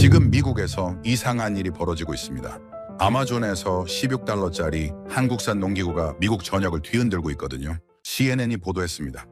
지금 미국에서 이상한 일이 벌어지고 있습니다. 아마존에서 16달러짜리 한국산 농기구가 미국 전역을 뒤흔들고 있거든요. CNN이 보도했습니다.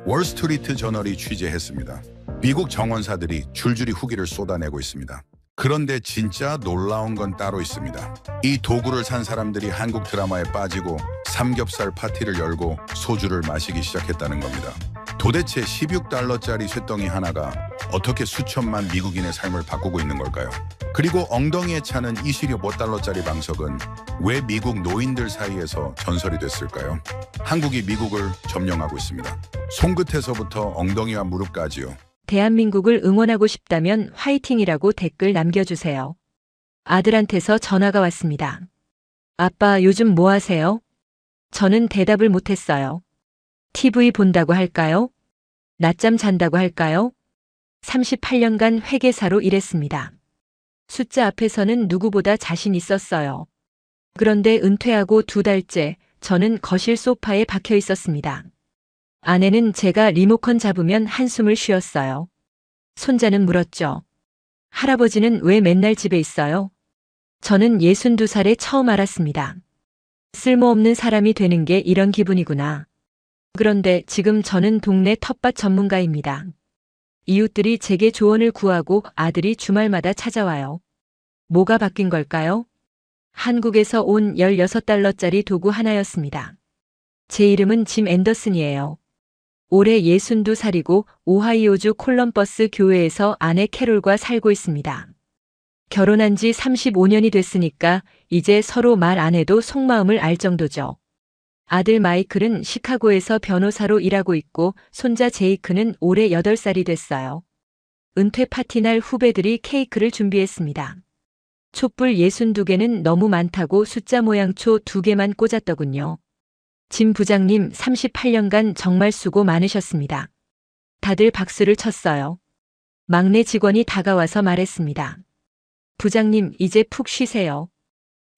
월스트리트 저널이 취재했습니다. 미국 정원사들이 줄줄이 후기를 쏟아내고 있습니다. 그런데 진짜 놀라운 건 따로 있습니다. 이 도구를 산 사람들이 한국 드라마에 빠지고 삼겹살 파티를 열고 소주를 마시기 시작했다는 겁니다. 도대체 16달러짜리 쇳덩이 하나가 어떻게 수천만 미국인의 삶을 바꾸고 있는 걸까요? 그리고 엉덩이에 차는 25달러짜리 방석은 왜 미국 노인들 사이에서 전설이 됐을까요? 한국이 미국을 점령하고 있습니다. 손끝에서부터 엉덩이와 무릎까지요. 대한민국을 응원하고 싶다면 화이팅이라고 댓글 남겨주세요. 아들한테서 전화가 왔습니다. 아빠, 요즘 뭐 하세요? 저는 대답을 못했어요. TV 본다고 할까요? 낮잠 잔다고 할까요? 38년간 회계사로 일했습니다. 숫자 앞에서는 누구보다 자신 있었어요. 그런데 은퇴하고 2달째 저는 거실 소파에 박혀 있었습니다. 아내는 제가 리모컨 잡으면 한숨을 쉬었어요. 손자는 물었죠. 할아버지는 왜 맨날 집에 있어요? 저는 62살에 처음 알았습니다. 쓸모없는 사람이 되는 게 이런 기분이구나. 그런데 지금 저는 동네 텃밭 전문가입니다. 이웃들이 제게 조언을 구하고 아들이 주말마다 찾아와요. 뭐가 바뀐 걸까요? 한국에서 온 16달러짜리 도구 하나였습니다. 제 이름은 짐 앤더슨이에요. 올해 62살이고 오하이오주 콜럼버스 교회에서 아내 캐롤과 살고 있습니다. 결혼한 지 35년이 됐으니까 이제 서로 말 안 해도 속마음을 알 정도죠. 아들 마이클은 시카고에서 변호사로 일하고 있고 손자 제이크는 올해 8살이 됐어요. 은퇴 파티 날 후배들이 케이크를 준비했습니다. 촛불 62개는 너무 많다고 숫자 모양 초 2개만 꽂았더군요. 짐 부장님 38년간 정말 수고 많으셨습니다. 다들 박수를 쳤어요. 막내 직원이 다가와서 말했습니다. 부장님, 이제 푹 쉬세요.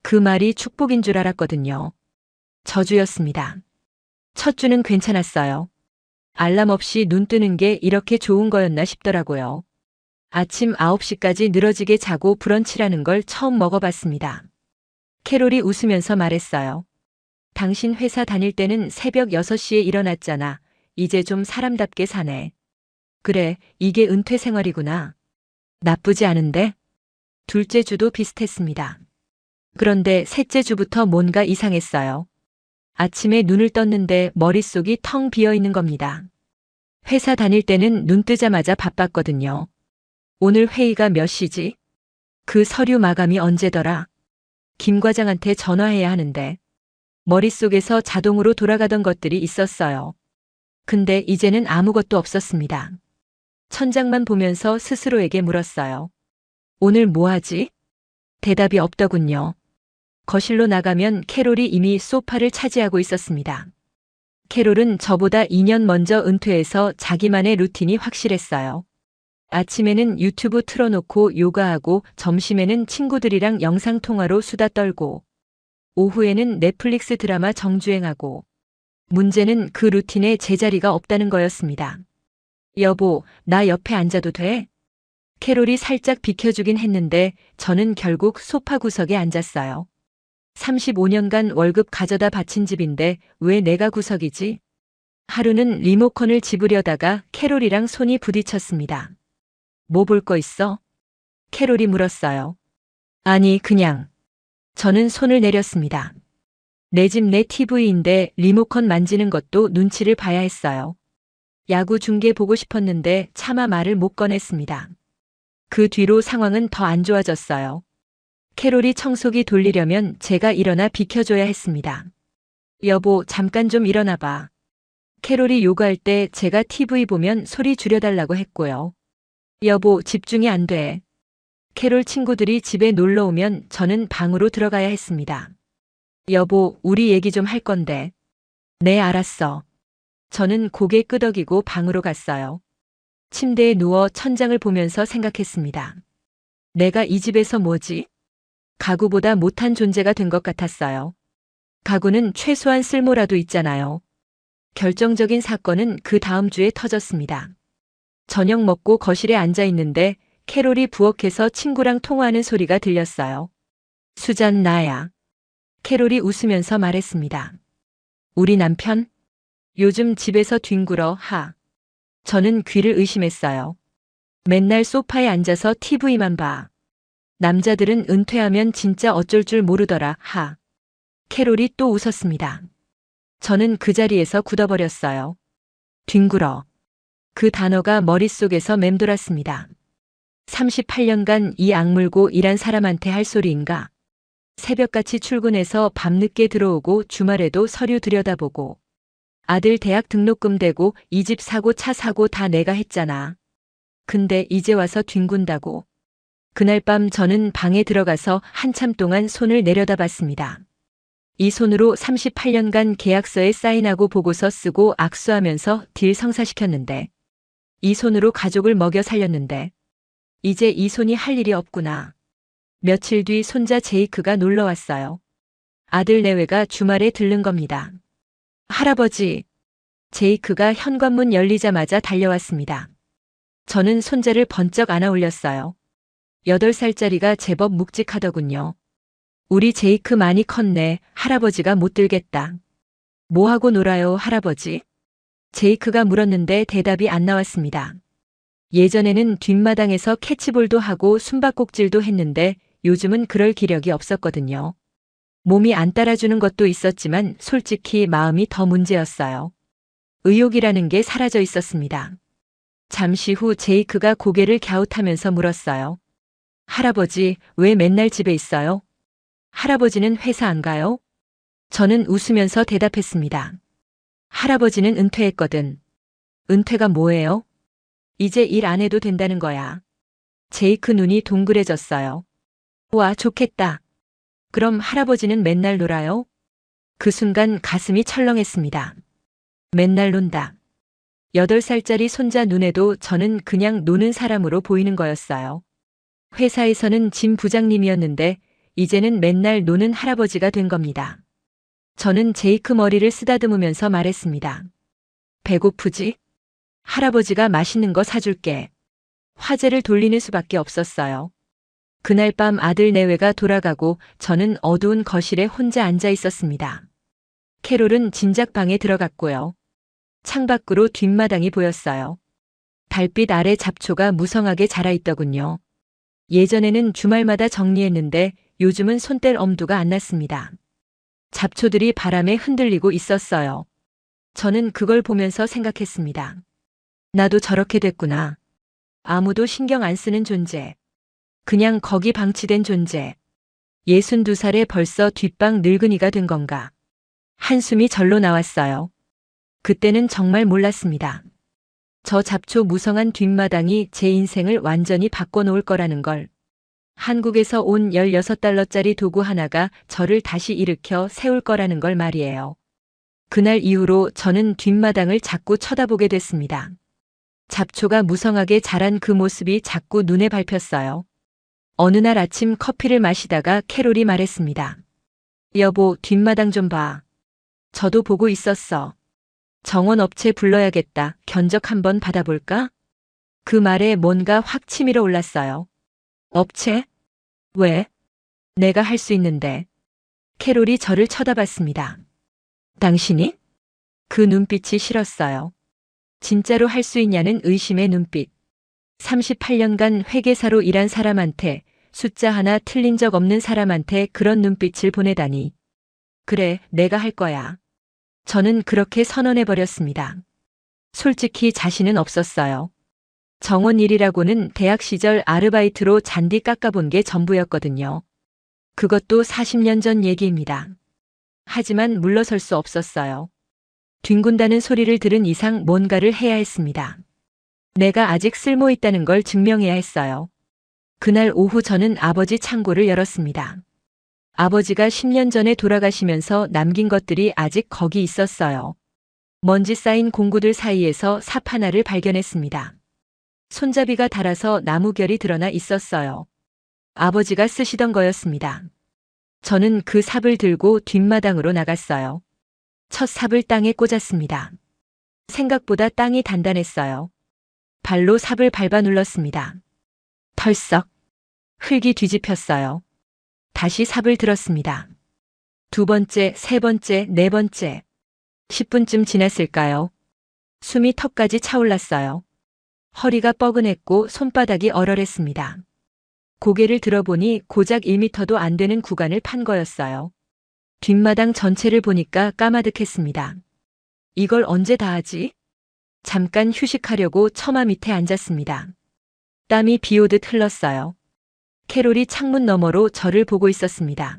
그 말이 축복인 줄 알았거든요. 저주였습니다. 첫 주는 괜찮았어요. 알람 없이 눈 뜨는 게 이렇게 좋은 거였나 싶더라고요. 아침 9시까지 늘어지게 자고 브런치라는 걸 처음 먹어봤습니다. 캐롤이 웃으면서 말했어요. 당신 회사 다닐 때는 새벽 6시에 일어났잖아. 이제 좀 사람답게 사네. 그래, 이게 은퇴 생활이구나. 나쁘지 않은데? 둘째 주도 비슷했습니다. 그런데 셋째 주부터 뭔가 이상했어요. 아침에 눈을 떴는데 머릿속이 텅 비어 있는 겁니다. 회사 다닐 때는 눈 뜨자마자 바빴거든요. 오늘 회의가 몇 시지? 그 서류 마감이 언제더라? 김 과장한테 전화해야 하는데. 머릿속에서 자동으로 돌아가던 것들이 있었어요. 근데 이제는 아무것도 없었습니다. 천장만 보면서 스스로에게 물었어요. 오늘 뭐 하지? 대답이 없더군요. 거실로 나가면 캐롤이 이미 소파를 차지하고 있었습니다. 캐롤은 저보다 2년 먼저 은퇴해서 자기만의 루틴이 확실했어요. 아침에는 유튜브 틀어놓고 요가하고 점심에는 친구들이랑 영상통화로 수다 떨고 오후에는 넷플릭스 드라마 정주행하고 문제는 그 루틴에 제자리가 없다는 거였습니다. 여보, 나 옆에 앉아도 돼? 캐롤이 살짝 비켜주긴 했는데 저는 결국 소파 구석에 앉았어요. 35년간 월급 가져다 바친 집인데 왜 내가 구석이지? 하루는 리모컨을 집으려다가 캐롤이랑 손이 부딪혔습니다. 뭐 볼 거 있어? 캐롤이 물었어요. 아니, 그냥. 저는 손을 내렸습니다. 내 집 내 TV인데 리모컨 만지는 것도 눈치를 봐야 했어요. 야구 중계 보고 싶었는데 차마 말을 못 꺼냈습니다. 그 뒤로 상황은 더 안 좋아졌어요. 캐롤이 청소기 돌리려면 제가 일어나 비켜줘야 했습니다. 여보, 잠깐 좀 일어나 봐. 캐롤이 요가할 때 제가 TV 보면 소리 줄여달라고 했고요. 여보, 집중이 안 돼. 캐롤 친구들이 집에 놀러 오면 저는 방으로 들어가야 했습니다. 여보, 우리 얘기 좀 할 건데. 네, 알았어. 저는 고개 끄덕이고 방으로 갔어요. 침대에 누워 천장을 보면서 생각했습니다. 내가 이 집에서 뭐지? 가구보다 못한 존재가 된 것 같았어요. 가구는 최소한 쓸모라도 있잖아요. 결정적인 사건은 그 다음 주에 터졌습니다. 저녁 먹고 거실에 앉아 있는데 캐롤이 부엌에서 친구랑 통화하는 소리가 들렸어요. 수잔, 나야. 캐롤이 웃으면서 말했습니다. 우리 남편? 요즘 집에서 뒹굴어, 하. 저는 귀를 의심했어요. 맨날 소파에 앉아서 TV만 봐. 남자들은 은퇴하면 진짜 어쩔 줄 모르더라, 하. 캐롤이 또 웃었습니다. 저는 그 자리에서 굳어버렸어요. 뒹굴어. 그 단어가 머릿속에서 맴돌았습니다. 38년간 이 악물고 일한 사람한테 할 소리인가? 새벽같이 출근해서 밤늦게 들어오고 주말에도 서류 들여다보고 아들 대학 등록금 대고 이 집 사고 차 사고 다 내가 했잖아. 근데 이제 와서 뒹군다고. 그날 밤 저는 방에 들어가서 한참 동안 손을 내려다봤습니다. 이 손으로 38년간 계약서에 사인하고 보고서 쓰고 악수하면서 딜 성사시켰는데 이 손으로 가족을 먹여 살렸는데 이제 이 손이 할 일이 없구나. 며칠 뒤 손자 제이크가 놀러 왔어요. 아들 내외가 주말에 들른 겁니다. 할아버지. 제이크가 현관문 열리자마자 달려왔습니다. 저는 손자를 번쩍 안아 올렸어요. 8살짜리가 제법 묵직하더군요. 우리 제이크 많이 컸네. 할아버지가 못 들겠다. 뭐하고 놀아요, 할아버지? 제이크가 물었는데 대답이 안 나왔습니다. 예전에는 뒷마당에서 캐치볼도 하고 숨바꼭질도 했는데 요즘은 그럴 기력이 없었거든요. 몸이 안 따라주는 것도 있었지만 솔직히 마음이 더 문제였어요. 의욕이라는 게 사라져 있었습니다. 잠시 후 제이크가 고개를 갸웃하면서 물었어요. 할아버지, 왜 맨날 집에 있어요? 할아버지는 회사 안 가요? 저는 웃으면서 대답했습니다. 할아버지는 은퇴했거든. 은퇴가 뭐예요? 이제 일 안 해도 된다는 거야. 제이크 눈이 동그래졌어요. 와, 좋겠다. 그럼 할아버지는 맨날 놀아요? 그 순간 가슴이 철렁했습니다. 맨날 논다. 8살짜리 손자 눈에도 저는 그냥 노는 사람으로 보이는 거였어요. 회사에서는 짐 부장님이었는데 이제는 맨날 노는 할아버지가 된 겁니다. 저는 제이크 머리를 쓰다듬으면서 말했습니다. 배고프지? 할아버지가 맛있는 거 사줄게. 화제를 돌리는 수밖에 없었어요. 그날 밤 아들 내외가 돌아가고 저는 어두운 거실에 혼자 앉아 있었습니다. 캐롤은 진작방에 들어갔고요. 창밖으로 뒷마당이 보였어요. 달빛 아래 잡초가 무성하게 자라 있더군요. 예전에는 주말마다 정리했는데 요즘은 손뗄 엄두가 안 났습니다. 잡초들이 바람에 흔들리고 있었어요. 저는 그걸 보면서 생각했습니다. 나도 저렇게 됐구나. 아무도 신경 안 쓰는 존재. 그냥 거기 방치된 존재. 62살에 벌써 뒷방 늙은이가 된 건가. 한숨이 절로 나왔어요. 그때는 정말 몰랐습니다. 저 잡초 무성한 뒷마당이 제 인생을 완전히 바꿔놓을 거라는 걸. 한국에서 온 16달러짜리 도구 하나가 저를 다시 일으켜 세울 거라는 걸 말이에요. 그날 이후로 저는 뒷마당을 자꾸 쳐다보게 됐습니다. 잡초가 무성하게 자란 그 모습이 자꾸 눈에 밟혔어요. 어느 날 아침 커피를 마시다가 캐롤이 말했습니다. 여보, 뒷마당 좀 봐. 저도 보고 있었어. 정원업체 불러야겠다. 견적 한번 받아볼까? 그 말에 뭔가 확 치밀어 올랐어요. 업체? 왜? 내가 할 수 있는데. 캐롤이 저를 쳐다봤습니다. 당신이? 그 눈빛이 싫었어요. 진짜로 할 수 있냐는 의심의 눈빛. 38년간 회계사로 일한 사람한테, 숫자 하나 틀린 적 없는 사람한테 그런 눈빛을 보내다니. 그래, 내가 할 거야. 저는 그렇게 선언해버렸습니다. 솔직히 자신은 없었어요. 정원 일이라고는 대학 시절 아르바이트로 잔디 깎아본 게 전부였거든요. 그것도 40년 전 얘기입니다. 하지만 물러설 수 없었어요. 뒹군다는 소리를 들은 이상 뭔가를 해야 했습니다. 내가 아직 쓸모 있다는 걸 증명해야 했어요. 그날 오후 저는 아버지 창고를 열었습니다. 아버지가 10년 전에 돌아가시면서 남긴 것들이 아직 거기 있었어요. 먼지 쌓인 공구들 사이에서 삽 하나를 발견했습니다. 손잡이가 닳아서 나무결이 드러나 있었어요. 아버지가 쓰시던 거였습니다. 저는 그 삽을 들고 뒷마당으로 나갔어요. 첫 삽을 땅에 꽂았습니다. 생각보다 땅이 단단했어요. 발로 삽을 밟아 눌렀습니다. 털썩. 흙이 뒤집혔어요. 다시 삽을 들었습니다. 두 번째, 세 번째, 네 번째. 10분쯤 지났을까요? 숨이 턱까지 차올랐어요. 허리가 뻐근했고 손바닥이 얼얼했습니다. 고개를 들어보니 고작 1미터도 안 되는 구간을 판 거였어요. 뒷마당 전체를 보니까 까마득했습니다. 이걸 언제 다 하지? 잠깐 휴식하려고 처마 밑에 앉았습니다. 땀이 비오듯 흘렀어요. 캐롤이 창문 너머로 저를 보고 있었습니다.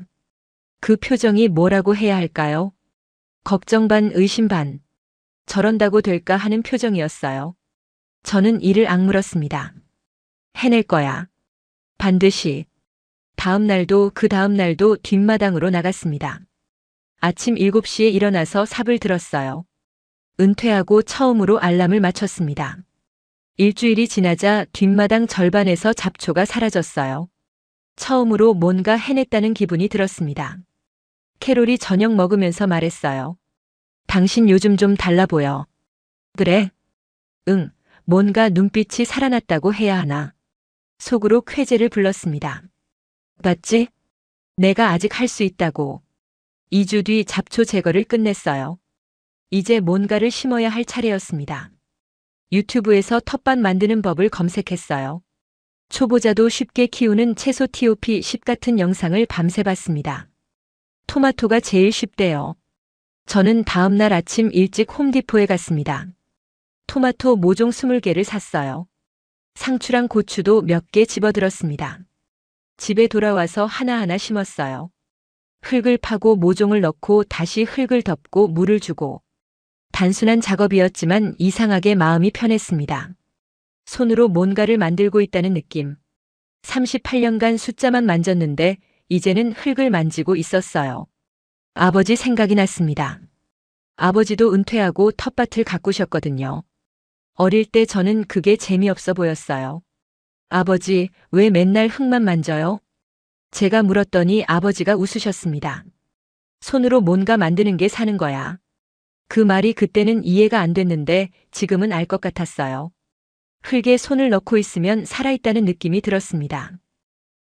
그 표정이 뭐라고 해야 할까요? 걱정 반 의심 반. 저런다고 될까 하는 표정이었어요. 저는 이를 악물었습니다. 해낼 거야. 반드시. 다음 날도 그 다음 날도 뒷마당으로 나갔습니다. 아침 7시에 일어나서 삽을 들었어요. 은퇴하고 처음으로 알람을 맞췄습니다. 일주일이 지나자 뒷마당 절반에서 잡초가 사라졌어요. 처음으로 뭔가 해냈다는 기분이 들었습니다. 캐롤이 저녁 먹으면서 말했어요. 당신 요즘 좀 달라 보여. 그래? 응, 뭔가 눈빛이 살아났다고 해야 하나. 속으로 쾌재를 불렀습니다. 봤지? 내가 아직 할 수 있다고. 2주 뒤 잡초 제거를 끝냈어요. 이제 뭔가를 심어야 할 차례였습니다. 유튜브에서 텃밭 만드는 법을 검색했어요. 초보자도 쉽게 키우는 채소 TOP 10 같은 영상을 밤새 봤습니다. 토마토가 제일 쉽대요. 저는 다음 날 아침 일찍 홈디포에 갔습니다. 토마토 모종 20개를 샀어요. 상추랑 고추도 몇 개 집어들었습니다. 집에 돌아와서 하나하나 심었어요. 흙을 파고 모종을 넣고 다시 흙을 덮고 물을 주고. 단순한 작업이었지만 이상하게 마음이 편했습니다. 손으로 뭔가를 만들고 있다는 느낌. 38년간 숫자만 만졌는데 이제는 흙을 만지고 있었어요. 아버지 생각이 났습니다. 아버지도 은퇴하고 텃밭을 가꾸셨거든요. 어릴 때 저는 그게 재미없어 보였어요. 아버지, 왜 맨날 흙만 만져요? 제가 물었더니 아버지가 웃으셨습니다. 손으로 뭔가 만드는 게 사는 거야. 그 말이 그때는 이해가 안 됐는데 지금은 알 것 같았어요. 흙에 손을 넣고 있으면 살아있다는 느낌이 들었습니다.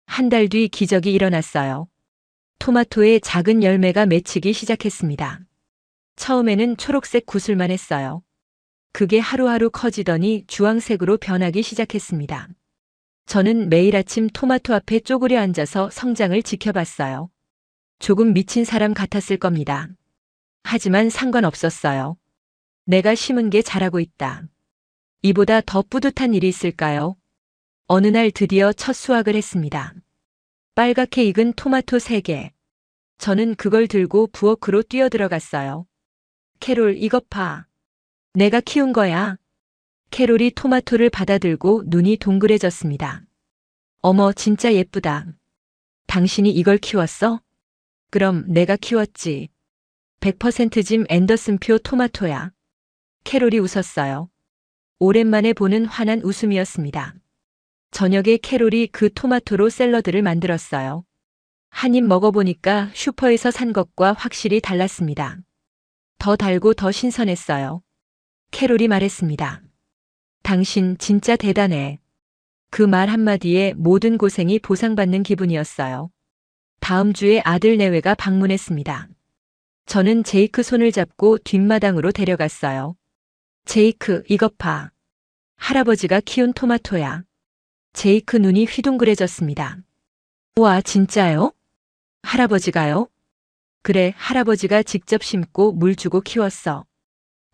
한 달 뒤 기적이 일어났어요. 토마토에 작은 열매가 맺히기 시작했습니다. 처음에는 초록색 구슬만 했어요. 그게 하루하루 커지더니 주황색으로 변하기 시작했습니다. 저는 매일 아침 토마토 앞에 쪼그려 앉아서 성장을 지켜봤어요. 조금 미친 사람 같았을 겁니다. 하지만 상관없었어요. 내가 심은 게 자라고 있다. 이보다 더 뿌듯한 일이 있을까요? 어느 날 드디어 첫 수확을 했습니다. 빨갛게 익은 토마토 3개. 저는 그걸 들고 부엌으로 뛰어들어갔어요. 캐롤, 이것 봐. 내가 키운 거야. 캐롤이 토마토를 받아들고 눈이 동그래졌습니다. 어머, 진짜 예쁘다. 당신이 이걸 키웠어? 그럼 내가 키웠지. 100% 짐 앤더슨표 토마토야. 캐롤이 웃었어요. 오랜만에 보는 환한 웃음이었습니다. 저녁에 캐롤이 그 토마토로 샐러드를 만들었어요. 한 입 먹어보니까 슈퍼에서 산 것과 확실히 달랐습니다. 더 달고 더 신선했어요. 캐롤이 말했습니다. 당신 진짜 대단해. 그 말 한마디에 모든 고생이 보상받는 기분이었어요. 다음 주에 아들 내외가 방문했습니다. 저는 제이크 손을 잡고 뒷마당으로 데려갔어요. 제이크, 이것 봐. 할아버지가 키운 토마토야. 제이크 눈이 휘둥그레졌습니다. 우와, 진짜요? 할아버지가요? 그래, 할아버지가 직접 심고 물 주고 키웠어.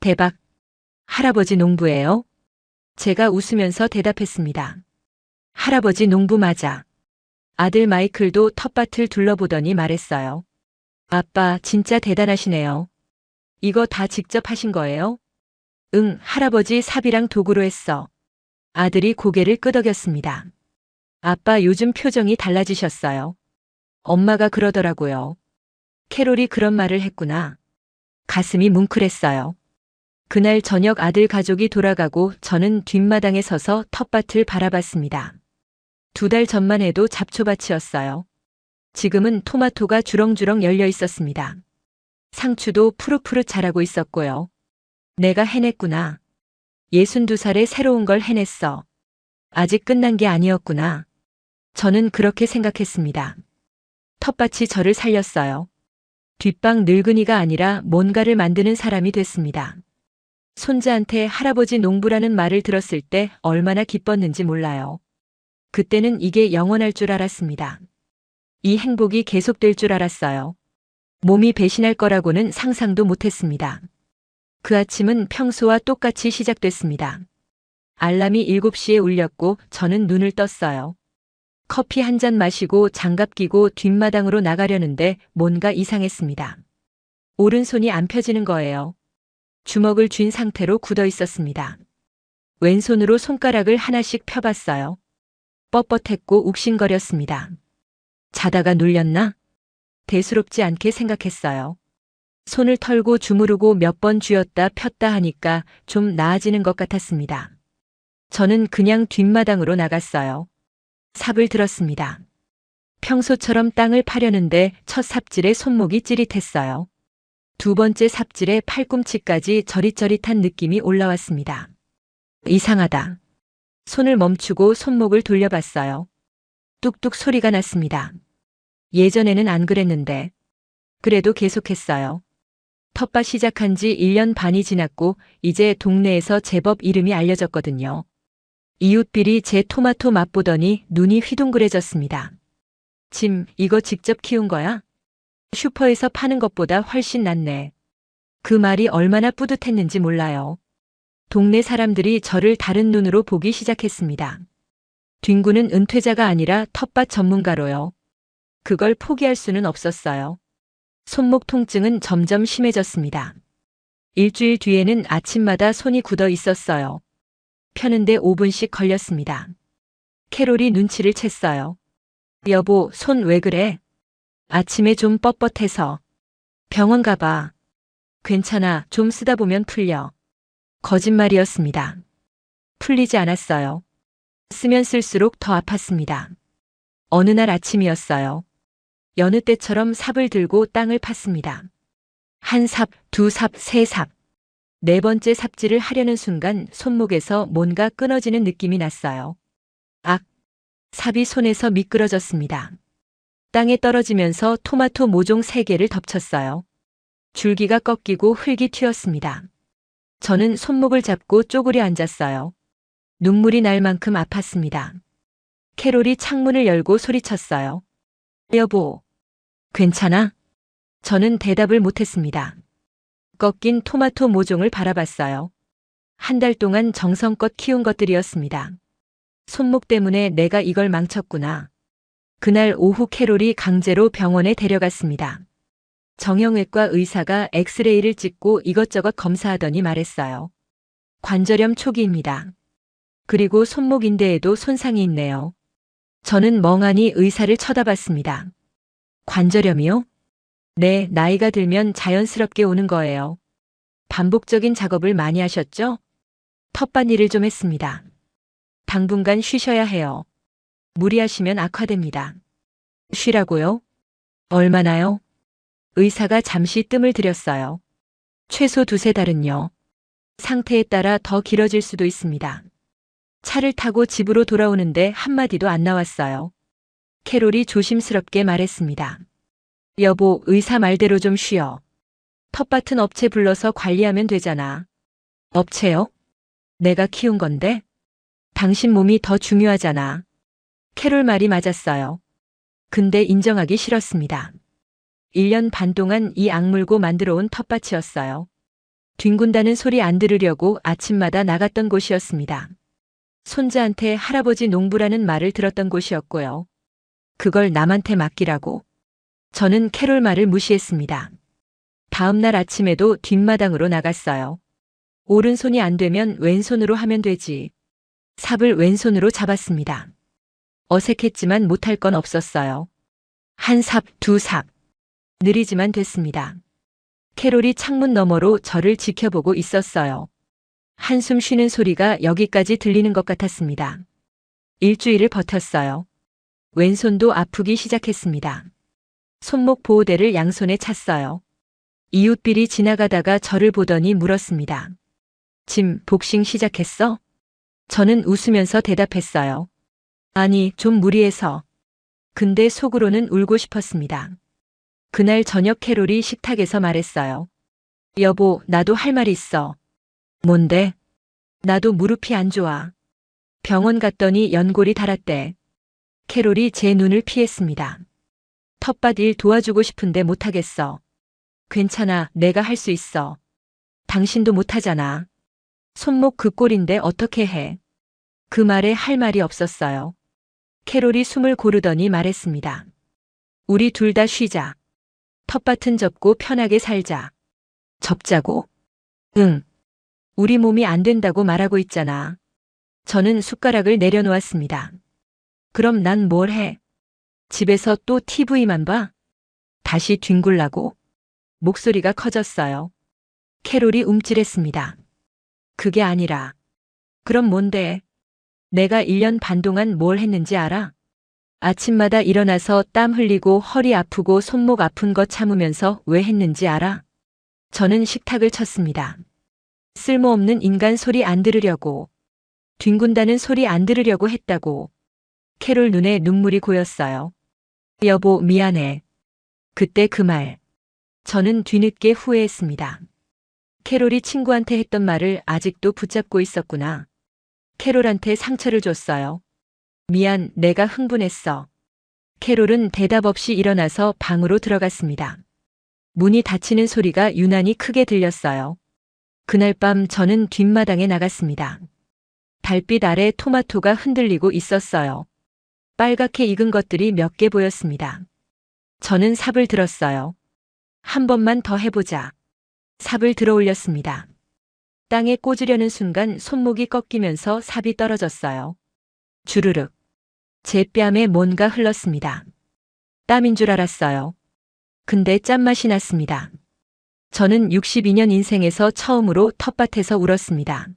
대박. 할아버지 농부예요? 제가 웃으면서 대답했습니다. 할아버지 농부 맞아. 아들 마이클도 텃밭을 둘러보더니 말했어요. 아빠, 진짜 대단하시네요. 이거 다 직접 하신 거예요? 응, 할아버지 삽이랑 도구로 했어. 아들이 고개를 끄덕였습니다. 아빠 요즘 표정이 달라지셨어요. 엄마가 그러더라고요. 캐롤이 그런 말을 했구나. 가슴이 뭉클했어요. 그날 저녁 아들 가족이 돌아가고 저는 뒷마당에 서서 텃밭을 바라봤습니다. 2달 전만 해도 잡초밭이었어요. 지금은 토마토가 주렁주렁 열려 있었습니다. 상추도 푸릇푸릇 자라고 있었고요. 내가 해냈구나. 62살에 새로운 걸 해냈어. 아직 끝난 게 아니었구나. 저는 그렇게 생각했습니다. 텃밭이 저를 살렸어요. 뒷방 늙은이가 아니라 뭔가를 만드는 사람이 됐습니다. 손자한테 할아버지 농부라는 말을 들었을 때 얼마나 기뻤는지 몰라요. 그때는 이게 영원할 줄 알았습니다. 이 행복이 계속될 줄 알았어요. 몸이 배신할 거라고는 상상도 못했습니다. 그 아침은 평소와 똑같이 시작됐습니다. 알람이 7시에 울렸고 저는 눈을 떴어요. 커피 한 잔 마시고 장갑 끼고 뒷마당으로 나가려는데 뭔가 이상했습니다. 오른손이 안 펴지는 거예요. 주먹을 쥔 상태로 굳어 있었습니다. 왼손으로 손가락을 하나씩 펴봤어요. 뻣뻣했고 욱신거렸습니다. 자다가 눌렸나? 대수롭지 않게 생각했어요. 손을 털고 주무르고 몇 번 쥐었다 폈다 하니까 좀 나아지는 것 같았습니다. 저는 그냥 뒷마당으로 나갔어요. 삽을 들었습니다. 평소처럼 땅을 파려는데 첫 삽질에 손목이 찌릿했어요. 두 번째 삽질에 팔꿈치까지 저릿저릿한 느낌이 올라왔습니다. 이상하다. 손을 멈추고 손목을 돌려봤어요. 뚝뚝 소리가 났습니다. 예전에는 안 그랬는데. 그래도 계속했어요. 텃밭 시작한 지 1년 반이 지났고 이제 동네에서 제법 이름이 알려졌거든요. 이웃들이 제 토마토 맛보더니 눈이 휘둥그레졌습니다. 짐, 이거 직접 키운 거야? 슈퍼에서 파는 것보다 훨씬 낫네. 그 말이 얼마나 뿌듯했는지 몰라요. 동네 사람들이 저를 다른 눈으로 보기 시작했습니다. 뒹구는 은퇴자가 아니라 텃밭 전문가로요. 그걸 포기할 수는 없었어요. 손목 통증은 점점 심해졌습니다. 일주일 뒤에는 아침마다 손이 굳어 있었어요. 펴는데 5분씩 걸렸습니다. 캐롤이 눈치를 챘어요. 여보, 손 왜 그래? 아침에 좀 뻣뻣해서. 병원 가봐. 괜찮아, 좀 쓰다 보면 풀려. 거짓말이었습니다. 풀리지 않았어요. 쓰면 쓸수록 더 아팠습니다. 어느 날 아침이었어요. 여느 때처럼 삽을 들고 땅을 팠습니다. 한 삽, 두 삽, 세 삽. 네 번째 삽질을 하려는 순간 손목에서 뭔가 끊어지는 느낌이 났어요. 악! 삽이 손에서 미끄러졌습니다. 땅에 떨어지면서 토마토 모종 3개를 덮쳤어요. 줄기가 꺾이고 흙이 튀었습니다. 저는 손목을 잡고 쪼그려 앉았어요. 눈물이 날 만큼 아팠습니다. 캐롤이 창문을 열고 소리쳤어요. 여보, 괜찮아? 저는 대답을 못했습니다. 꺾인 토마토 모종을 바라봤어요. 한 달 동안 정성껏 키운 것들이었습니다. 손목 때문에 내가 이걸 망쳤구나. 그날 오후 캐롤이 강제로 병원에 데려갔습니다. 정형외과 의사가 엑스레이를 찍고 이것저것 검사하더니 말했어요. 관절염 초기입니다. 그리고 손목 인대에도 손상이 있네요. 저는 멍하니 의사를 쳐다봤습니다. 관절염이요? 네, 나이가 들면 자연스럽게 오는 거예요. 반복적인 작업을 많이 하셨죠? 텃밭 일을 좀 했습니다. 당분간 쉬셔야 해요. 무리하시면 악화됩니다. 쉬라고요? 얼마나요? 의사가 잠시 뜸을 들였어요. 최소 2~3달은요. 상태에 따라 더 길어질 수도 있습니다. 차를 타고 집으로 돌아오는데 한마디도 안 나왔어요. 캐롤이 조심스럽게 말했습니다. 여보, 의사 말대로 좀 쉬어. 텃밭은 업체 불러서 관리하면 되잖아. 업체요? 내가 키운 건데? 당신 몸이 더 중요하잖아. 캐롤 말이 맞았어요. 근데 인정하기 싫었습니다. 1년 반 동안 이 악물고 만들어 온 텃밭이었어요. 뒹군다는 소리 안 들으려고 아침마다 나갔던 곳이었습니다. 손자한테 할아버지 농부라는 말을 들었던 곳이었고요. 그걸 남한테 맡기라고. 저는 캐롤 말을 무시했습니다. 다음 날 아침에도 뒷마당으로 나갔어요. 오른손이 안 되면 왼손으로 하면 되지. 삽을 왼손으로 잡았습니다. 어색했지만 못할 건 없었어요. 한 삽, 두 삽. 느리지만 됐습니다. 캐롤이 창문 너머로 저를 지켜보고 있었어요. 한숨 쉬는 소리가 여기까지 들리는 것 같았습니다. 일주일을 버텼어요. 왼손도 아프기 시작했습니다. 손목 보호대를 양손에 찼어요. 이웃들이 지나가다가 저를 보더니 물었습니다. 짐, 복싱 시작했어? 저는 웃으면서 대답했어요. 아니, 좀 무리해서. 근데 속으로는 울고 싶었습니다. 그날 저녁 캐롤이 식탁에서 말했어요. 여보, 나도 할 말 있어. 뭔데? 나도 무릎이 안 좋아. 병원 갔더니 연골이 닳았대. 캐롤이 제 눈을 피했습니다. 텃밭 일 도와주고 싶은데 못하겠어. 괜찮아, 내가 할 수 있어. 당신도 못하잖아. 손목 그 꼴인데 어떻게 해? 그 말에 할 말이 없었어요. 캐롤이 숨을 고르더니 말했습니다. 우리 둘 다 쉬자. 텃밭은 접고 편하게 살자. 접자고? 응. 우리 몸이 안 된다고 말하고 있잖아. 저는 숟가락을 내려놓았습니다. 그럼 난 뭘 해? 집에서 또 TV만 봐? 다시 뒹굴라고? 목소리가 커졌어요. 캐롤이 움찔했습니다. 그게 아니라. 그럼 뭔데? 내가 1년 반 동안 뭘 했는지 알아? 아침마다 일어나서 땀 흘리고 허리 아프고 손목 아픈 거 참으면서 왜 했는지 알아? 저는 식탁을 쳤습니다. 쓸모없는 인간 소리 안 들으려고. 뒹군다는 소리 안 들으려고 했다고. 캐롤 눈에 눈물이 고였어요. 여보, 미안해. 그때 그 말. 저는 뒤늦게 후회했습니다. 캐롤이 친구한테 했던 말을 아직도 붙잡고 있었구나. 캐롤한테 상처를 줬어요. 미안, 내가 흥분했어. 캐롤은 대답 없이 일어나서 방으로 들어갔습니다. 문이 닫히는 소리가 유난히 크게 들렸어요. 그날 밤 저는 뒷마당에 나갔습니다. 달빛 아래 토마토가 흔들리고 있었어요. 빨갛게 익은 것들이 몇 개 보였습니다. 저는 삽을 들었어요. 한 번만 더 해보자. 삽을 들어 올렸습니다. 땅에 꽂으려는 순간 손목이 꺾이면서 삽이 떨어졌어요. 주르륵. 제 뺨에 뭔가 흘렀습니다. 땀인 줄 알았어요. 근데 짠맛이 났습니다. 저는 62년 인생에서 처음으로 텃밭에서 울었습니다.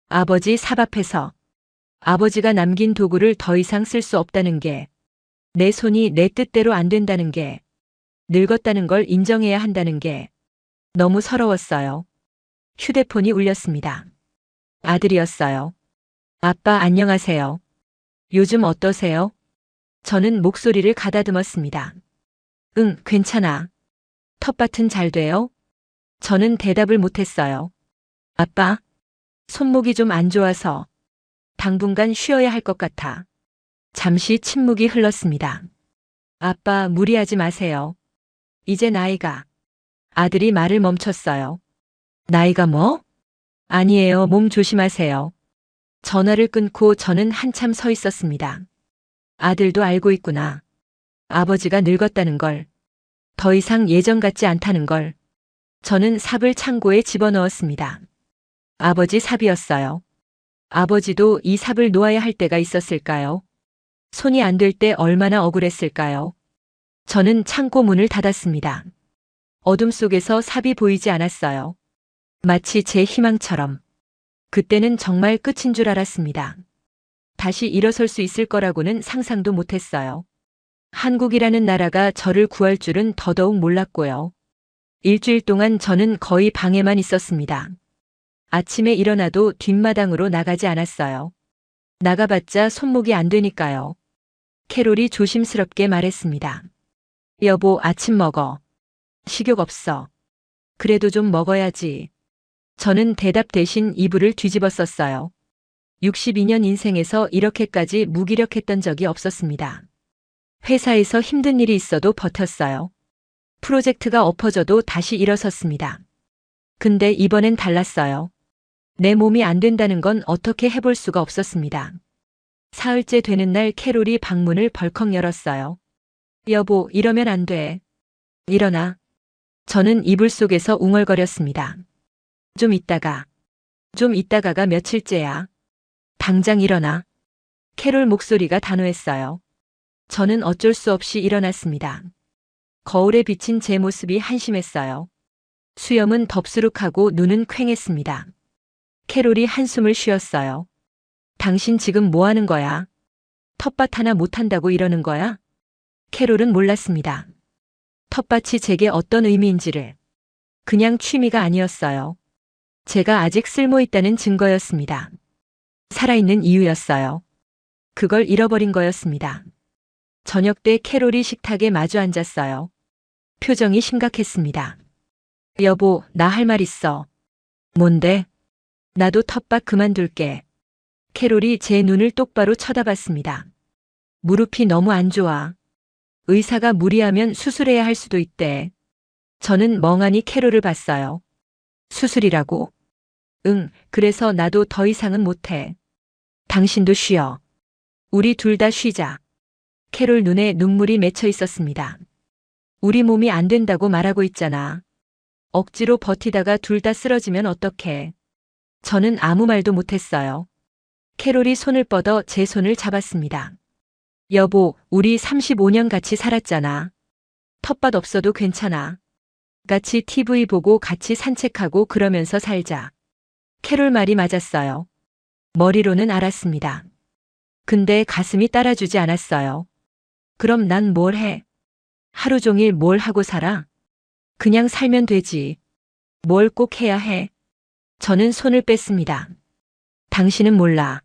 아버지 삽 앞에서. 아버지가 남긴 도구를 더 이상 쓸 수 없다는 게, 내 손이 내 뜻대로 안 된다는 게, 늙었다는 걸 인정해야 한다는 게 너무 서러웠어요. 휴대폰이 울렸습니다. 아들이었어요. 아빠 안녕하세요. 요즘 어떠세요? 저는 목소리를 가다듬었습니다. 응, 괜찮아. 텃밭은 잘 돼요? 저는 대답을 못했어요. 아빠, 손목이 좀 안 좋아서 당분간 쉬어야 할 것 같아. 잠시 침묵이 흘렀습니다. 아빠, 무리하지 마세요. 이제 나이가. 아들이 말을 멈췄어요. 나이가 뭐? 아니에요, 몸 조심하세요. 전화를 끊고 저는 한참 서 있었습니다. 아들도 알고 있구나. 아버지가 늙었다는 걸. 더 이상 예전 같지 않다는 걸. 저는 삽을 창고에 집어넣었습니다. 아버지 삽이었어요. 아버지도 이 삽을 놓아야 할 때가 있었을까요? 손이 안 될 때 얼마나 억울했을까요? 저는 창고 문을 닫았습니다. 어둠 속에서 삽이 보이지 않았어요. 마치 제 희망처럼. 그때는 정말 끝인 줄 알았습니다. 다시 일어설 수 있을 거라고는 상상도 못했어요. 한국이라는 나라가 저를 구할 줄은 더더욱 몰랐고요. 일주일 동안 저는 거의 방에만 있었습니다. 아침에 일어나도 뒷마당으로 나가지 않았어요. 나가봤자 손목이 안 되니까요. 캐롤이 조심스럽게 말했습니다. 여보, 아침 먹어. 식욕 없어. 그래도 좀 먹어야지. 저는 대답 대신 이불을 뒤집어 썼어요. 62년 인생에서 이렇게까지 무기력했던 적이 없었습니다. 회사에서 힘든 일이 있어도 버텼어요. 프로젝트가 엎어져도 다시 일어섰습니다. 근데 이번엔 달랐어요. 내 몸이 안 된다는 건 어떻게 해볼 수가 없었습니다. 사흘째 되는 날 캐롤이 방문을 벌컥 열었어요. 여보, 이러면 안 돼. 일어나. 저는 이불 속에서 웅얼거렸습니다. 좀 이따가가 며칠째야. 당장 일어나. 캐롤 목소리가 단호했어요. 저는 어쩔 수 없이 일어났습니다. 거울에 비친 제 모습이 한심했어요. 수염은 덥수룩하고 눈은 퀭했습니다. 캐롤이 한숨을 쉬었어요. 당신 지금 뭐 하는 거야? 텃밭 하나 못한다고 이러는 거야? 캐롤은 몰랐습니다. 텃밭이 제게 어떤 의미인지를. 그냥 취미가 아니었어요. 제가 아직 쓸모있다는 증거였습니다. 살아있는 이유였어요. 그걸 잃어버린 거였습니다. 저녁 때 캐롤이 식탁에 마주 앉았어요. 표정이 심각했습니다. 여보, 나 할 말 있어. 뭔데? 나도 텃밭 그만둘게. 캐롤이 제 눈을 똑바로 쳐다봤습니다. 무릎이 너무 안 좋아. 의사가 무리하면 수술해야 할 수도 있대. 저는 멍하니 캐롤을 봤어요. 수술이라고? 응, 그래서 나도 더 이상은 못해. 당신도 쉬어. 우리 둘 다 쉬자. 캐롤 눈에 눈물이 맺혀 있었습니다. 우리 몸이 안 된다고 말하고 있잖아. 억지로 버티다가 둘 다 쓰러지면 어떡해. 저는 아무 말도 못했어요. 캐롤이 손을 뻗어 제 손을 잡았습니다. 여보, 우리 35년 같이 살았잖아. 텃밭 없어도 괜찮아. 같이 TV 보고 같이 산책하고 그러면서 살자. 캐롤 말이 맞았어요. 머리로는 알았습니다. 근데 가슴이 따라주지 않았어요. 그럼 난 뭘 해? 하루 종일 뭘 하고 살아? 그냥 살면 되지. 뭘 꼭 해야 해? 저는 손을 뺐습니다. 당신은 몰라.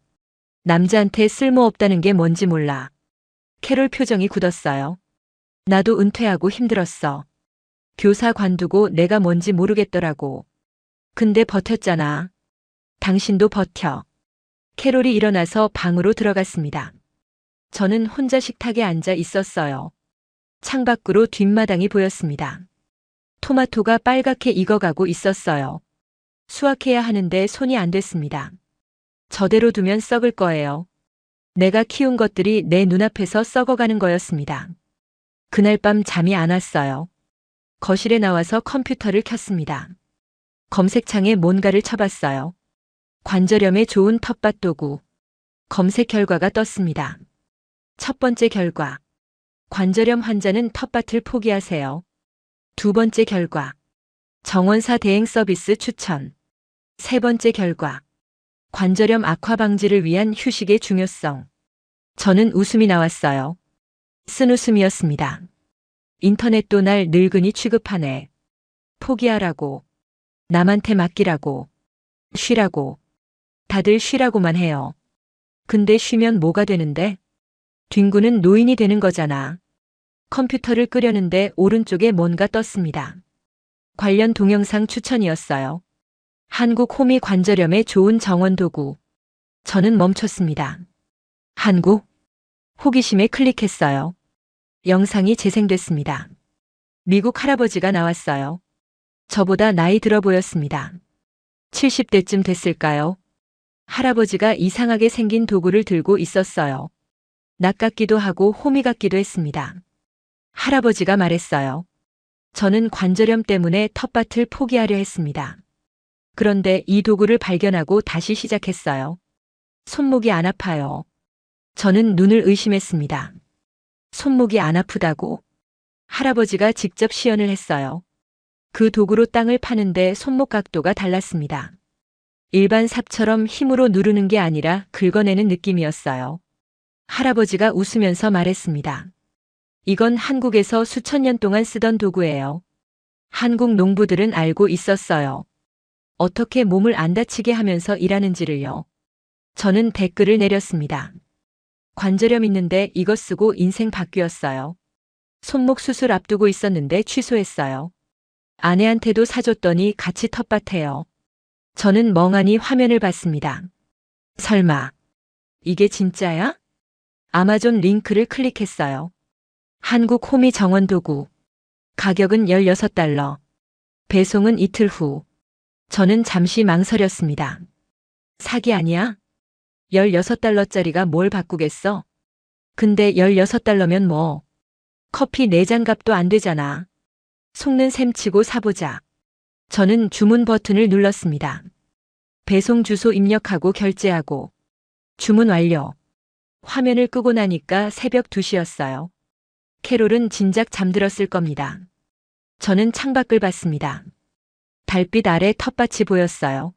남자한테 쓸모없다는 게 뭔지 몰라. 캐롤 표정이 굳었어요. 나도 은퇴하고 힘들었어. 교사 관두고 내가 뭔지 모르겠더라고. 근데 버텼잖아. 당신도 버텨. 캐롤이 일어나서 방으로 들어갔습니다. 저는 혼자 식탁에 앉아 있었어요. 창밖으로 뒷마당이 보였습니다. 토마토가 빨갛게 익어가고 있었어요. 수확해야 하는데 손이 안 됐습니다. 저대로 두면 썩을 거예요. 내가 키운 것들이 내 눈앞에서 썩어가는 거였습니다. 그날 밤 잠이 안 왔어요. 거실에 나와서 컴퓨터를 켰습니다. 검색창에 뭔가를 쳐봤어요. 관절염에 좋은 텃밭 도구. 검색 결과가 떴습니다. 첫 번째 결과. 관절염 환자는 텃밭을 포기하세요. 두 번째 결과. 정원사 대행 서비스 추천. 세 번째 결과. 관절염 악화 방지를 위한 휴식의 중요성. 저는 웃음이 나왔어요. 쓴웃음이었습니다. 인터넷도 날 늙은이 취급하네. 포기하라고. 남한테 맡기라고. 쉬라고. 다들 쉬라고만 해요. 근데 쉬면 뭐가 되는데? 뒹구는 노인이 되는 거잖아. 컴퓨터를 끄려는데 오른쪽에 뭔가 떴습니다. 관련 동영상 추천이었어요. 한국 호미 관절염에 좋은 정원 도구. 저는 멈췄습니다. 한국? 호기심에 클릭했어요. 영상이 재생됐습니다. 미국 할아버지가 나왔어요. 저보다 나이 들어 보였습니다. 70대쯤 됐을까요? 할아버지가 이상하게 생긴 도구를 들고 있었어요. 낙 같기도 하고 호미 같기도 했습니다. 할아버지가 말했어요. 저는 관절염 때문에 텃밭을 포기하려 했습니다. 그런데 이 도구를 발견하고 다시 시작했어요. 손목이 안 아파요. 저는 눈을 의심했습니다. 손목이 안 아프다고? 할아버지가 직접 시연을 했어요. 그 도구로 땅을 파는데 손목 각도가 달랐습니다. 일반 삽처럼 힘으로 누르는 게 아니라 긁어내는 느낌이었어요. 할아버지가 웃으면서 말했습니다. 이건 한국에서 수천 년 동안 쓰던 도구예요. 한국 농부들은 알고 있었어요. 어떻게 몸을 안 다치게 하면서 일하는지를요. 저는 댓글을 내렸습니다. 관절염 있는데 이거 쓰고 인생 바뀌었어요. 손목 수술 앞두고 있었는데 취소했어요. 아내한테도 사줬더니 같이 텃밭해요. 저는 멍하니 화면을 봤습니다. 설마 이게 진짜야? 아마존 링크를 클릭했어요. 한국 호미 정원 도구. 가격은 $16. 배송은 이틀 후. 저는 잠시 망설였습니다. 사기 아니야? $16짜리가 뭘 바꾸겠어? 근데 $16면 뭐. 커피 4잔 값도 안 되잖아. 속는 셈 치고 사보자. 저는 주문 버튼을 눌렀습니다. 배송 주소 입력하고 결제하고. 주문 완료. 화면을 끄고 나니까 새벽 2시였어요. 캐롤은 진작 잠들었을 겁니다. 저는 창밖을 봤습니다. 달빛 아래 텃밭이 보였어요.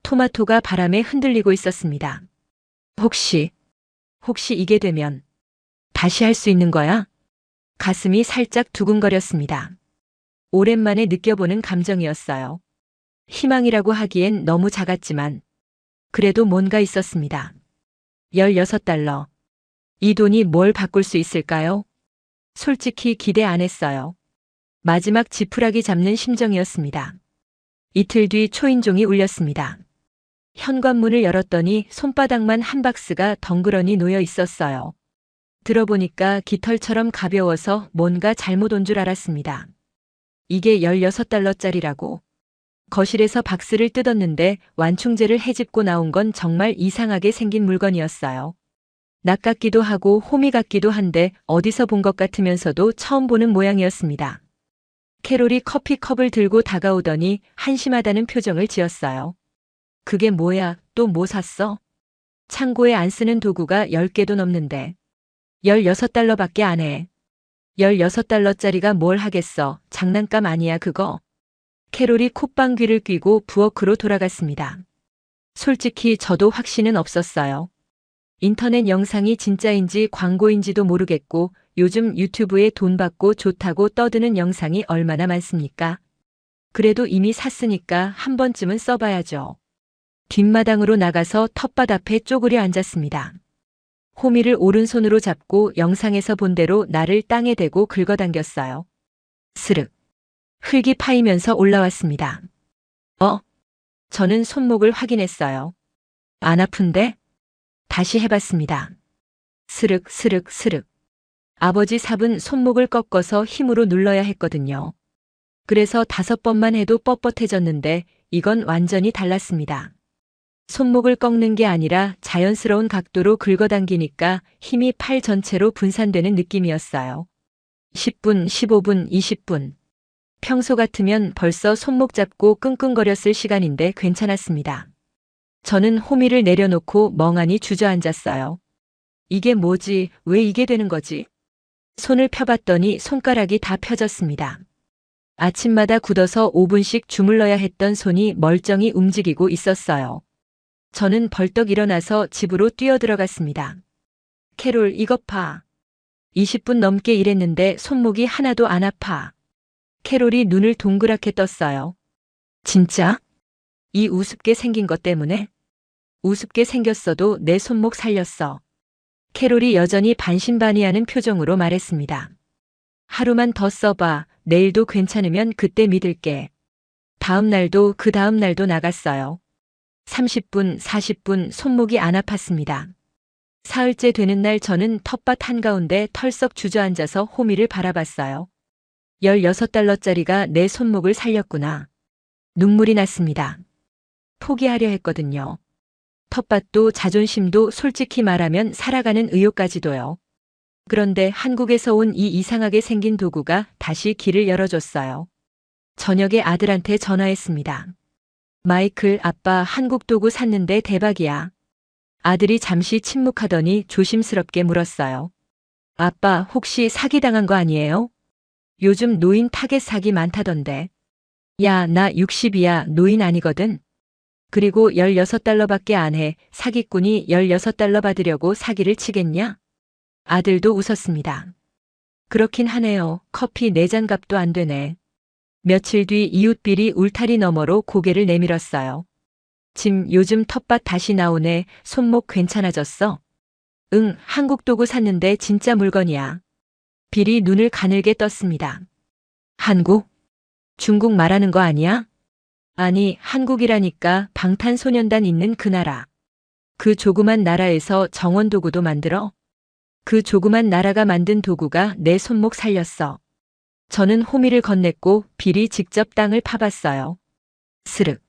토마토가 바람에 흔들리고 있었습니다. 혹시 이게 되면 다시 할 수 있는 거야? 가슴이 살짝 두근거렸습니다. 오랜만에 느껴보는 감정이었어요. 희망이라고 하기엔 너무 작았지만 그래도 뭔가 있었습니다. $16. 이 돈이 뭘 바꿀 수 있을까요? 솔직히 기대 안 했어요. 마지막 지푸라기 잡는 심정이었습니다. 이틀 뒤 초인종이 울렸습니다. 현관문을 열었더니 손바닥만 한 박스가 덩그러니 놓여 있었어요. 들어보니까 깃털처럼 가벼워서 뭔가 잘못 온 줄 알았습니다. 이게 16달러짜리라고. 거실에서 박스를 뜯었는데 완충제를 헤집고 나온 건 정말 이상하게 생긴 물건이었어요. 낙 같기도 하고 호미 같기도 한데 어디서 본 것 같으면서도 처음 보는 모양이었습니다. 캐롤이 커피컵을 들고 다가오더니 한심하다는 표정을 지었어요. 그게 뭐야? 또 뭐 샀어? 창고에 안 쓰는 도구가 10개도 넘는데. 16달러밖에 안 해. 16달러짜리가 뭘 하겠어. 장난감 아니야 그거. 캐롤이 콧방귀를 뀌고 부엌으로 돌아갔습니다. 솔직히 저도 확신은 없었어요. 인터넷 영상이 진짜인지 광고인지도 모르겠고 요즘 유튜브에 돈 받고 좋다고 떠드는 영상이 얼마나 많습니까? 그래도 이미 샀으니까 한 번쯤은 써봐야죠. 뒷마당으로 나가서 텃밭 앞에 쪼그려 앉았습니다. 호미를 오른손으로 잡고 영상에서 본 대로 나를 땅에 대고 긁어당겼어요. 스륵. 흙이 파이면서 올라왔습니다. 저는 손목을 확인했어요. 안 아픈데? 다시 해봤습니다. 스륵 스륵 스륵. 아버지 삽은 손목을 꺾어서 힘으로 눌러야 했거든요. 그래서 5번만 해도 뻣뻣해졌는데 이건 완전히 달랐습니다. 손목을 꺾는 게 아니라 자연스러운 각도로 긁어당기니까 힘이 팔 전체로 분산되는 느낌이었어요. 10분, 15분, 20분. 평소 같으면 벌써 손목 잡고 끙끙거렸을 시간인데 괜찮았습니다. 저는 호미를 내려놓고 멍하니 주저앉았어요. 이게 뭐지? 왜 이게 되는 거지? 손을 펴봤더니 손가락이 다 펴졌습니다. 아침마다 굳어서 5분씩 주물러야 했던 손이 멀쩡히 움직이고 있었어요. 저는 벌떡 일어나서 집으로 뛰어들어갔습니다. 캐롤, 이것 봐. 20분 넘게 일했는데 손목이 하나도 안 아파. 캐롤이 눈을 동그랗게 떴어요. 진짜? 이 우습게 생긴 것 때문에? 우습게 생겼어도 내 손목 살렸어. 캐롤이 여전히 반신반의하는 표정으로 말했습니다. 하루만 더 써봐. 내일도 괜찮으면 그때 믿을게. 다음 날도 그 다음 날도 나갔어요. 30분, 40분 손목이 안 아팠습니다. 사흘째 되는 날 저는 텃밭 한가운데 털썩 주저앉아서 호미를 바라봤어요. 16달러짜리가 내 손목을 살렸구나. 눈물이 났습니다. 포기하려 했거든요. 텃밭도 자존심도 솔직히 말하면 살아가는 의욕까지도요. 그런데 한국에서 온 이 이상하게 생긴 도구가 다시 길을 열어줬어요. 저녁에 아들한테 전화했습니다. 마이클, 아빠 한국 도구 샀는데 대박이야. 아들이 잠시 침묵하더니 조심스럽게 물었어요. 아빠, 혹시 사기당한 거 아니에요? 요즘 노인 타겟 사기 많다던데. 야, 나 60이야. 노인 아니거든. 그리고 16달러밖에 안 해. 사기꾼이 16달러 받으려고 사기를 치겠냐? 아들도 웃었습니다. 그렇긴 하네요. 커피 4잔 값도 안 되네. 며칠 뒤 이웃 빌이 울타리 너머로 고개를 내밀었어요. 짐, 요즘 텃밭 다시 나오네. 손목 괜찮아졌어? 응, 한국 도구 샀는데 진짜 물건이야. 빌이 눈을 가늘게 떴습니다. 한국? 중국 말하는 거 아니야? 아니, 한국이라니까. 방탄소년단 있는 그 나라. 그 조그만 나라에서 정원 도구도 만들어? 그 조그만 나라가 만든 도구가 내 손목 살렸어. 저는 호미를 건넸고 빌이 직접 땅을 파봤어요. 스륵.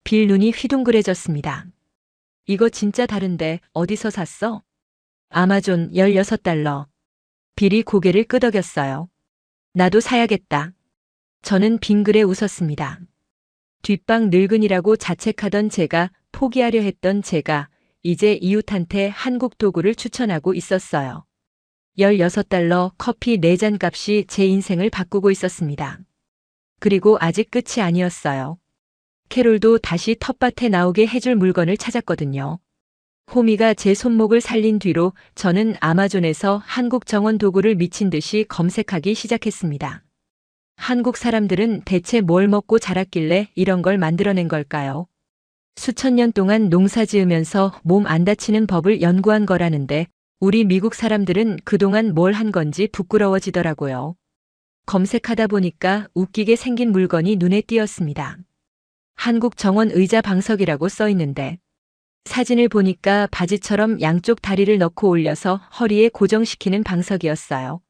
빌 눈이 휘둥그레졌습니다. 이거 진짜 다른데 어디서 샀어? 아마존 16달러. 빌이 고개를 끄덕였어요. 나도 사야겠다. 저는 빙그레 웃었습니다. 뒷방 늙은이라고 자책하던 제가, 포기하려 했던 제가 이제 이웃한테 한국 도구를 추천하고 있었어요. 16달러 커피 4잔 값이 제 인생을 바꾸고 있었습니다. 그리고 아직 끝이 아니었어요. 캐롤도 다시 텃밭에 나오게 해줄 물건을 찾았거든요. 호미가 제 손목을 살린 뒤로 저는 아마존에서 한국 정원 도구를 미친 듯이 검색하기 시작했습니다. 한국 사람들은 대체 뭘 먹고 자랐길래 이런 걸 만들어낸 걸까요? 수천 년 동안 농사 지으면서 몸 안 다치는 법을 연구한 거라는데 우리 미국 사람들은 그동안 뭘 한 건지 부끄러워지더라고요. 검색하다 보니까 웃기게 생긴 물건이 눈에 띄었습니다. 한국 정원 의자 방석이라고 써 있는데 사진을 보니까 바지처럼 양쪽 다리를 넣고 올려서 허리에 고정시키는 방석이었어요.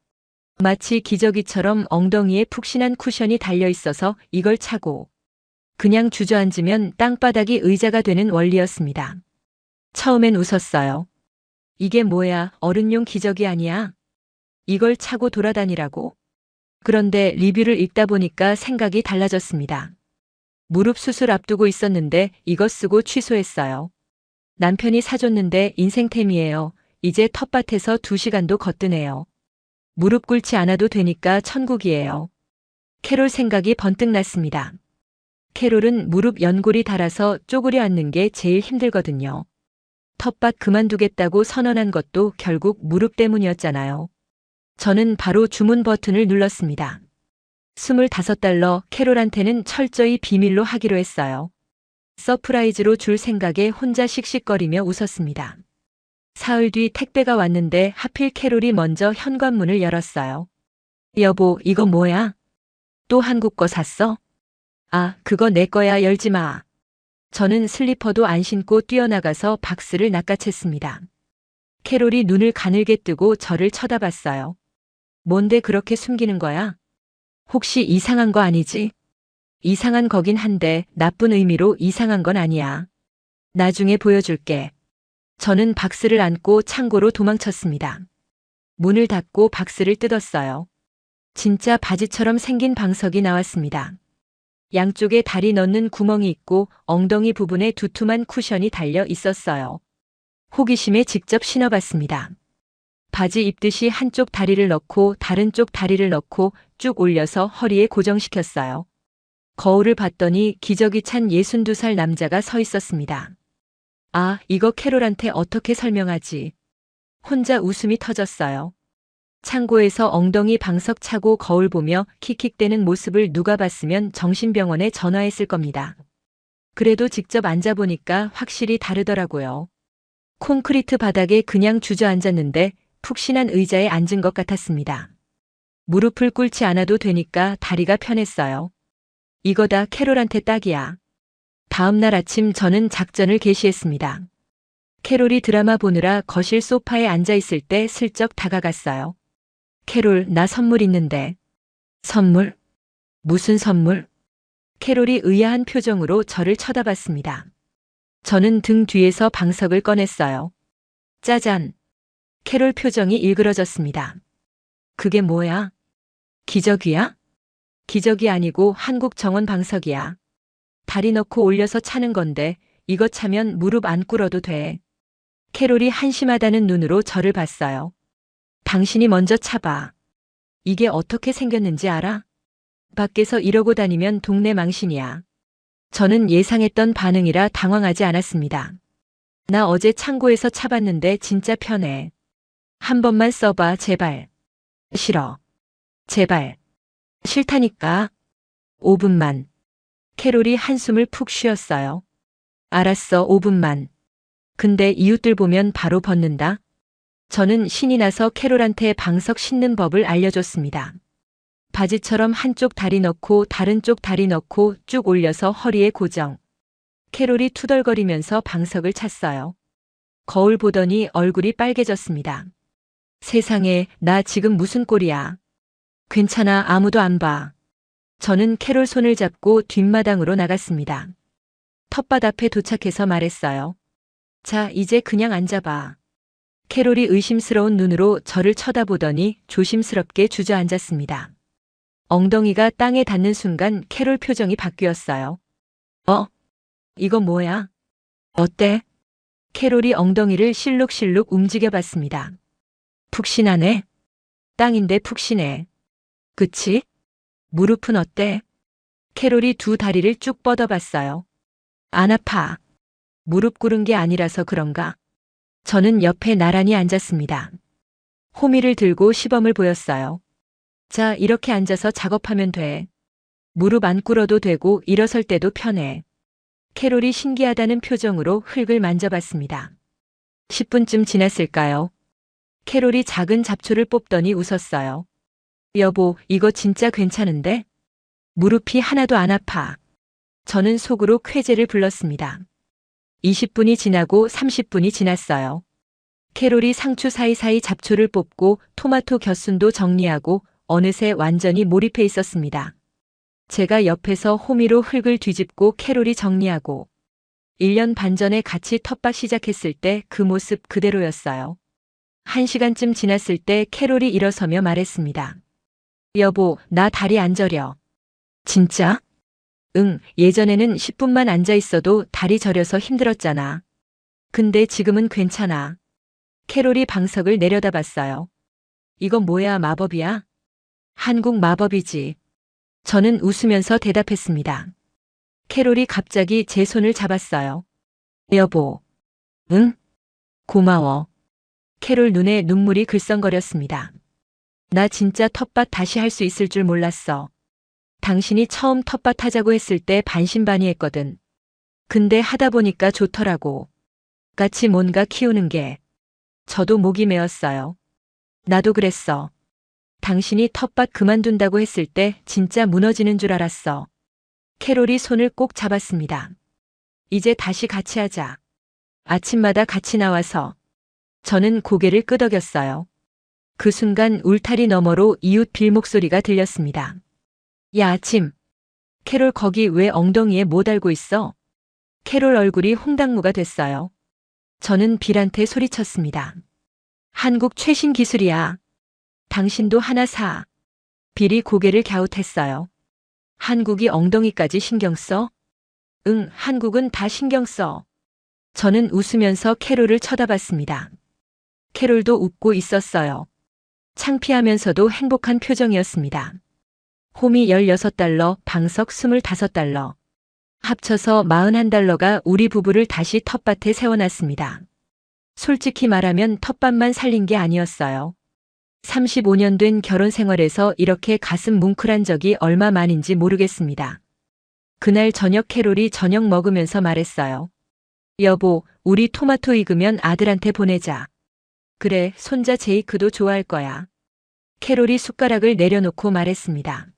마치 기저귀처럼 엉덩이에 푹신한 쿠션이 달려 있어서 이걸 차고 그냥 주저앉으면 땅바닥이 의자가 되는 원리였습니다. 처음엔 웃었어요. 이게 뭐야, 어른용 기저귀 아니야? 이걸 차고 돌아다니라고? 그런데 리뷰를 읽다 보니까 생각이 달라졌습니다. 무릎 수술 앞두고 있었는데 이거 쓰고 취소했어요. 남편이 사줬는데 인생템이에요. 이제 텃밭에서 2시간도 걷드네요. 무릎 꿇지 않아도 되니까 천국이에요. 캐롤 생각이 번뜩 났습니다. 캐롤은 무릎 연골이 닳아서 쪼그려 앉는 게 제일 힘들거든요. 텃밭 그만두겠다고 선언한 것도 결국 무릎 때문이었잖아요. 저는 바로 주문 버튼을 눌렀습니다. $25 캐롤한테는 철저히 비밀로 하기로 했어요. 서프라이즈로 줄 생각에 혼자 씩씩거리며 웃었습니다. 사흘 뒤 택배가 왔는데 하필 캐롤이 먼저 현관문을 열었어요. 여보, 이거 뭐야? 또 한국 거 샀어? 아, 그거 내 거야, 열지 마. 저는 슬리퍼도 안 신고 뛰어나가서 박스를 낚아챘습니다. 캐롤이 눈을 가늘게 뜨고 저를 쳐다봤어요. 뭔데 그렇게 숨기는 거야? 혹시 이상한 거 아니지? 이상한 거긴 한데 나쁜 의미로 이상한 건 아니야. 나중에 보여줄게. 저는 박스를 안고 창고로 도망쳤습니다. 문을 닫고 박스를 뜯었어요. 진짜 바지처럼 생긴 방석이 나왔습니다. 양쪽에 다리 넣는 구멍이 있고 엉덩이 부분에 두툼한 쿠션이 달려 있었어요. 호기심에 직접 신어봤습니다. 바지 입듯이 한쪽 다리를 넣고 다른 쪽 다리를 넣고 쭉 올려서 허리에 고정시켰어요. 거울을 봤더니 기저귀 찬 62살 남자가 서 있었습니다. 아, 이거 캐롤한테 어떻게 설명하지? 혼자 웃음이 터졌어요. 창고에서 엉덩이 방석 차고 거울 보며 킥킥대는 모습을 누가 봤으면 정신병원에 전화했을 겁니다. 그래도 직접 앉아보니까 확실히 다르더라고요. 콘크리트 바닥에 그냥 주저앉았는데 푹신한 의자에 앉은 것 같았습니다. 무릎을 꿇지 않아도 되니까 다리가 편했어요. 이거다, 캐롤한테 딱이야. 다음 날 아침 저는 작전을 개시했습니다. 캐롤이 드라마 보느라 거실 소파에 앉아 있을 때 슬쩍 다가갔어요. 캐롤, 나 선물 있는데. 선물? 무슨 선물? 캐롤이 의아한 표정으로 저를 쳐다봤습니다. 저는 등 뒤에서 방석을 꺼냈어요. 짜잔. 캐롤 표정이 일그러졌습니다. 그게 뭐야? 기저귀야? 기저귀 아니고 한국 정원 방석이야. 다리 넣고 올려서 차는 건데 이거 차면 무릎 안 꿇어도 돼. 캐롤이 한심하다는 눈으로 저를 봤어요. 당신이 먼저 차봐. 이게 어떻게 생겼는지 알아? 밖에서 이러고 다니면 동네 망신이야. 저는 예상했던 반응이라 당황하지 않았습니다. 나 어제 창고에서 차봤는데 진짜 편해. 한 번만 써봐, 제발. 싫어. 제발. 싫다니까. 5분만. 캐롤이 한숨을 푹 쉬었어요. 알았어, 5분만. 근데 이웃들 보면 바로 벗는다. 저는 신이 나서 캐롤한테 방석 신는 법을 알려줬습니다. 바지처럼 한쪽 다리 넣고 다른 쪽 다리 넣고 쭉 올려서 허리에 고정. 캐롤이 투덜거리면서 방석을 찼어요. 거울 보더니 얼굴이 빨개졌습니다. 세상에, 나 지금 무슨 꼴이야. 괜찮아, 아무도 안 봐. 저는 캐롤 손을 잡고 뒷마당으로 나갔습니다. 텃밭 앞에 도착해서 말했어요. 자, 이제 그냥 앉아봐. 캐롤이 의심스러운 눈으로 저를 쳐다보더니 조심스럽게 주저앉았습니다. 엉덩이가 땅에 닿는 순간 캐롤 표정이 바뀌었어요. 이거 뭐야? 어때? 캐롤이 엉덩이를 실룩실룩 움직여봤습니다. 푹신하네. 땅인데 푹신해. 그치? 무릎은 어때? 캐롤이 두 다리를 쭉 뻗어봤어요. 안 아파. 무릎 꿇은 게 아니라서 그런가? 저는 옆에 나란히 앉았습니다. 호미를 들고 시범을 보였어요. 자, 이렇게 앉아서 작업하면 돼. 무릎 안 꿇어도 되고 일어설 때도 편해. 캐롤이 신기하다는 표정으로 흙을 만져봤습니다. 10분쯤 지났을까요? 캐롤이 작은 잡초를 뽑더니 웃었어요. 여보, 이거 진짜 괜찮은데? 무릎이 하나도 안 아파. 저는 속으로 쾌재를 불렀습니다. 20분이 지나고 30분이 지났어요. 캐롤이 상추 사이사이 잡초를 뽑고 토마토 겨순도 정리하고 어느새 완전히 몰입해 있었습니다. 제가 옆에서 호미로 흙을 뒤집고 캐롤이 정리하고 1년 반 전에 같이 텃밭 시작했을 때 그 모습 그대로였어요. 1시간쯤 지났을 때 캐롤이 일어서며 말했습니다. 여보, 나 다리 안 저려. 진짜? 응, 예전에는 10분만 앉아 있어도 다리 저려서 힘들었잖아. 근데 지금은 괜찮아. 캐롤이 방석을 내려다봤어요. 이건 뭐야, 마법이야? 한국 마법이지. 저는 웃으면서 대답했습니다. 캐롤이 갑자기 제 손을 잡았어요. 여보. 응? 고마워. 캐롤 눈에 눈물이 글썽거렸습니다. 나 진짜 텃밭 다시 할 수 있을 줄 몰랐어. 당신이 처음 텃밭 하자고 했을 때 반신반의했거든. 근데 하다 보니까 좋더라고. 같이 뭔가 키우는 게. 저도 목이 메었어요. 나도 그랬어. 당신이 텃밭 그만둔다고 했을 때 진짜 무너지는 줄 알았어. 캐롤이 손을 꼭 잡았습니다. 이제 다시 같이 하자. 아침마다 같이 나와서. 저는 고개를 끄덕였어요. 그 순간 울타리 너머로 이웃 빌 목소리가 들렸습니다. 야, 아침. 캐롤 거기 왜 엉덩이에 뭐 달고 있어? 캐롤 얼굴이 홍당무가 됐어요. 저는 빌한테 소리쳤습니다. 한국 최신 기술이야. 당신도 하나 사. 빌이 고개를 갸웃했어요. 한국이 엉덩이까지 신경 써? 응, 한국은 다 신경 써. 저는 웃으면서 캐롤을 쳐다봤습니다. 캐롤도 웃고 있었어요. 창피하면서도 행복한 표정이었습니다. 홈이 16달러, 방석 25달러. 합쳐서 41달러가 우리 부부를 다시 텃밭에 세워놨습니다. 솔직히 말하면 텃밭만 살린 게 아니었어요. 35년 된 결혼 생활에서 이렇게 가슴 뭉클한 적이 얼마 만인지 모르겠습니다. 그날 저녁 캐롤이 저녁 먹으면서 말했어요. 여보, 우리 토마토 익으면 아들한테 보내자. 그래, 손자 제이크도 좋아할 거야. 캐롤이 숟가락을 내려놓고 말했습니다.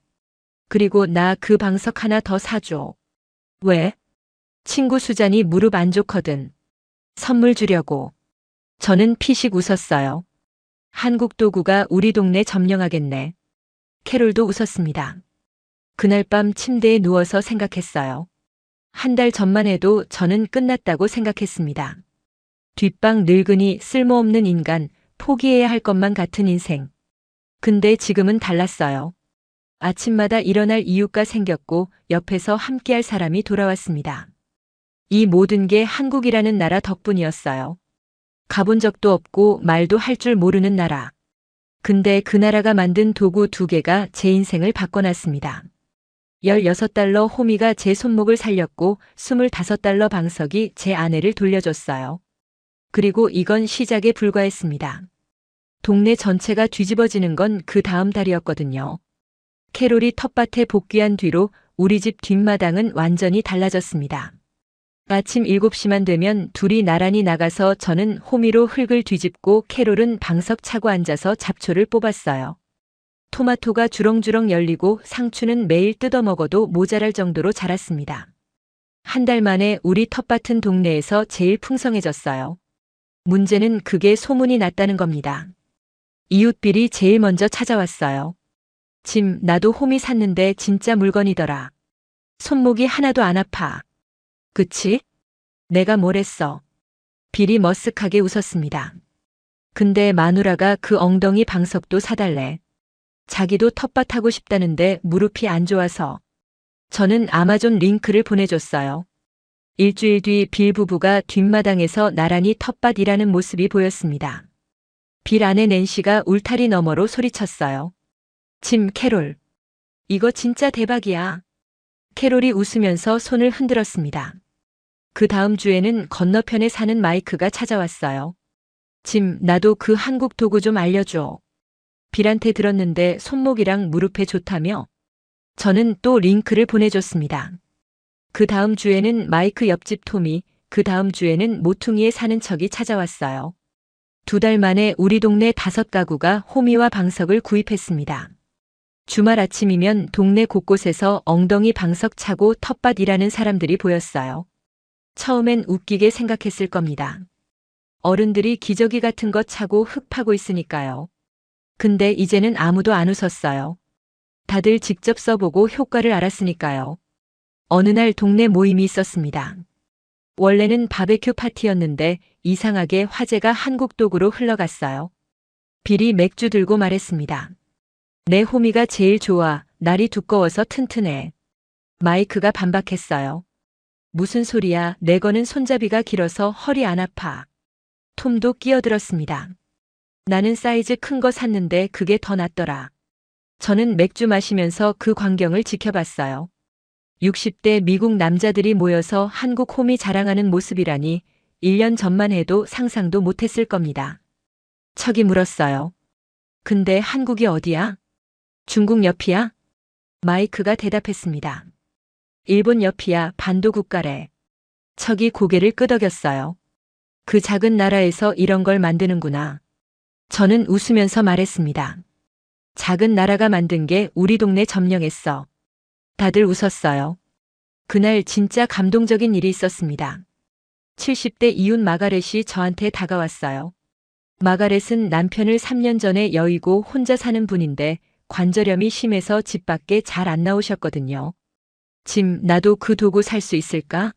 그리고 나 그 방석 하나 더 사줘. 왜? 친구 수잔이 무릎 안 좋거든. 선물 주려고. 저는 피식 웃었어요. 한국 도구가 우리 동네 점령하겠네. 캐롤도 웃었습니다. 그날 밤 침대에 누워서 생각했어요. 한 달 전만 해도 저는 끝났다고 생각했습니다. 뒷방 늙은이 쓸모없는 인간, 포기해야 할 것만 같은 인생. 근데 지금은 달랐어요. 아침마다 일어날 이유가 생겼고 옆에서 함께할 사람이 돌아왔습니다. 이 모든 게 한국이라는 나라 덕분이었어요. 가본 적도 없고 말도 할 줄 모르는 나라. 근데 그 나라가 만든 도구 2개가 제 인생을 바꿔놨습니다. 16달러 호미가 제 손목을 살렸고 25달러 방석이 제 아내를 돌려줬어요. 그리고 이건 시작에 불과했습니다. 동네 전체가 뒤집어지는 건 그 다음 달이었거든요. 캐롤이 텃밭에 복귀한 뒤로 우리 집 뒷마당은 완전히 달라졌습니다. 아침 7시만 되면 둘이 나란히 나가서 저는 호미로 흙을 뒤집고 캐롤은 방석 차고 앉아서 잡초를 뽑았어요. 토마토가 주렁주렁 열리고 상추는 매일 뜯어 먹어도 모자랄 정도로 자랐습니다. 한 달 만에 우리 텃밭은 동네에서 제일 풍성해졌어요. 문제는 그게 소문이 났다는 겁니다. 이웃빌이 제일 먼저 찾아왔어요. 짐, 나도 호미 샀는데 진짜 물건이더라. 손목이 하나도 안 아파. 그치? 내가 뭘 했어? 빌이 머쓱하게 웃었습니다. 근데 마누라가 그 엉덩이 방석도 사달래. 자기도 텃밭 하고 싶다는데 무릎이 안 좋아서. 저는 아마존 링크를 보내줬어요. 일주일 뒤 빌 부부가 뒷마당에서 나란히 텃밭 일하는 모습이 보였습니다. 빌 아내 낸시가 울타리 너머로 소리쳤어요. 짐, 캐롤. 이거 진짜 대박이야. 캐롤이 웃으면서 손을 흔들었습니다. 그 다음 주에는 건너편에 사는 마이크가 찾아왔어요. 짐, 나도 그 한국 도구 좀 알려줘. 빌한테 들었는데 손목이랑 무릎에 좋다며? 저는 또 링크를 보내줬습니다. 그 다음 주에는 마이크 옆집 토미, 그 다음 주에는 모퉁이에 사는 척이 찾아왔어요. 2달 만에 우리 동네 5가구가 호미와 방석을 구입했습니다. 주말 아침이면 동네 곳곳에서 엉덩이 방석 차고 텃밭 일하는 사람들이 보였어요. 처음엔 웃기게 생각했을 겁니다. 어른들이 기저귀 같은 거 차고 흙 파고 있으니까요. 근데 이제는 아무도 안 웃었어요. 다들 직접 써보고 효과를 알았으니까요. 어느 날 동네 모임이 있었습니다. 원래는 바베큐 파티였는데 이상하게 화제가 한국 독으로 흘러갔어요. 빌이 맥주 들고 말했습니다. 내 호미가 제일 좋아. 날이 두꺼워서 튼튼해. 마이크가 반박했어요. 무슨 소리야. 내 거는 손잡이가 길어서 허리 안 아파. 톰도 끼어들었습니다. 나는 사이즈 큰 거 샀는데 그게 더 낫더라. 저는 맥주 마시면서 그 광경을 지켜봤어요. 60대 미국 남자들이 모여서 한국 호미 자랑하는 모습이라니 1년 전만 해도 상상도 못했을 겁니다. 척이 물었어요. 근데 한국이 어디야? 중국 옆이야? 마이크가 대답했습니다. 일본 옆이야. 반도 국가래. 척이 고개를 끄덕였어요. 그 작은 나라에서 이런 걸 만드는구나. 저는 웃으면서 말했습니다. 작은 나라가 만든 게 우리 동네 점령했어. 다들 웃었어요. 그날 진짜 감동적인 일이 있었습니다. 70대 이웃 마가렛이 저한테 다가왔어요. 마가렛은 남편을 3년 전에 여의고 혼자 사는 분인데 관절염이 심해서 집 밖에 잘 안 나오셨거든요. 짐, 나도 그 도구 살 수 있을까?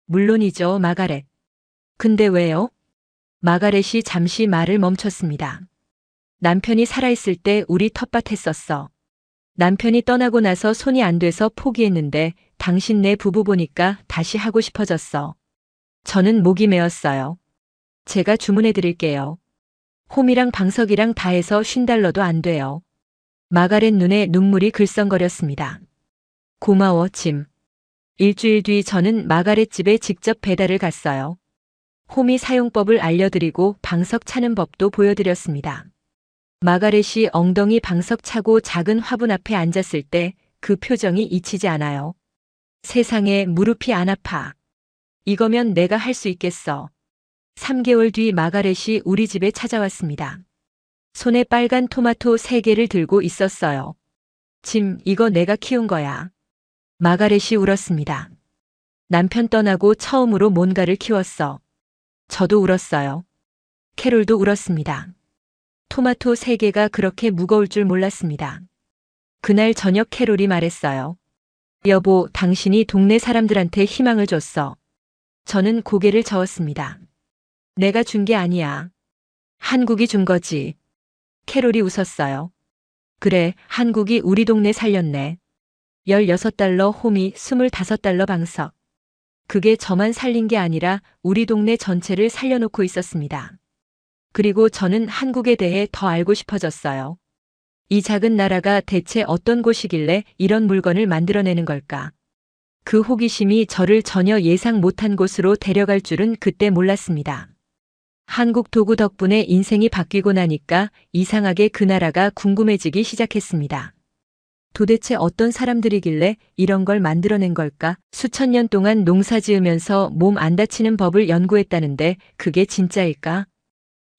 물론이죠, 마가렛. 근데 왜요? 마가렛이 잠시 말을 멈췄습니다. 남편이 살아있을 때 우리 텃밭 했었어. 남편이 떠나고 나서 손이 안 돼서 포기했는데 당신네 부부 보니까 다시 하고 싶어졌어. 저는 목이 메었어요. 제가 주문해 드릴게요. 홈이랑 방석이랑 다 해서 $50도 안 돼요. 마가렛 눈에 눈물이 글썽거렸습니다. 고마워, 짐. 일주일 뒤 저는 마가렛 집에 직접 배달을 갔어요. 호미 사용법을 알려드리고 방석 차는 법도 보여드렸습니다. 마가렛이 엉덩이 방석 차고 작은 화분 앞에 앉았을 때 그 표정이 잊히지 않아요. 세상에, 무릎이 안 아파. 이거면 내가 할 수 있겠어. 3개월 뒤 마가렛이 우리 집에 찾아왔습니다. 손에 빨간 토마토 3개를 들고 있었어요. 짐, 이거 내가 키운 거야. 마가렛이 울었습니다. 남편 떠나고 처음으로 뭔가를 키웠어. 저도 울었어요. 캐롤도 울었습니다. 토마토 3개가 그렇게 무거울 줄 몰랐습니다. 그날 저녁 캐롤이 말했어요. 여보, 당신이 동네 사람들한테 희망을 줬어. 저는 고개를 저었습니다. 내가 준 게 아니야. 한국이 준 거지. 캐롤이 웃었어요. 그래, 한국이 우리 동네 살렸네. $16 호미, $25 방석. 그게 저만 살린 게 아니라 우리 동네 전체를 살려놓고 있었습니다. 그리고 저는 한국에 대해 더 알고 싶어졌어요. 이 작은 나라가 대체 어떤 곳이길래 이런 물건을 만들어내는 걸까? 그 호기심이 저를 전혀 예상 못한 곳으로 데려갈 줄은 그때 몰랐습니다. 한국 도구 덕분에 인생이 바뀌고 나니까 이상하게 그 나라가 궁금해지기 시작했습니다. 도대체 어떤 사람들이길래 이런 걸 만들어낸 걸까? 수천 년 동안 농사 지으면서 몸 안 다치는 법을 연구했다는데 그게 진짜일까?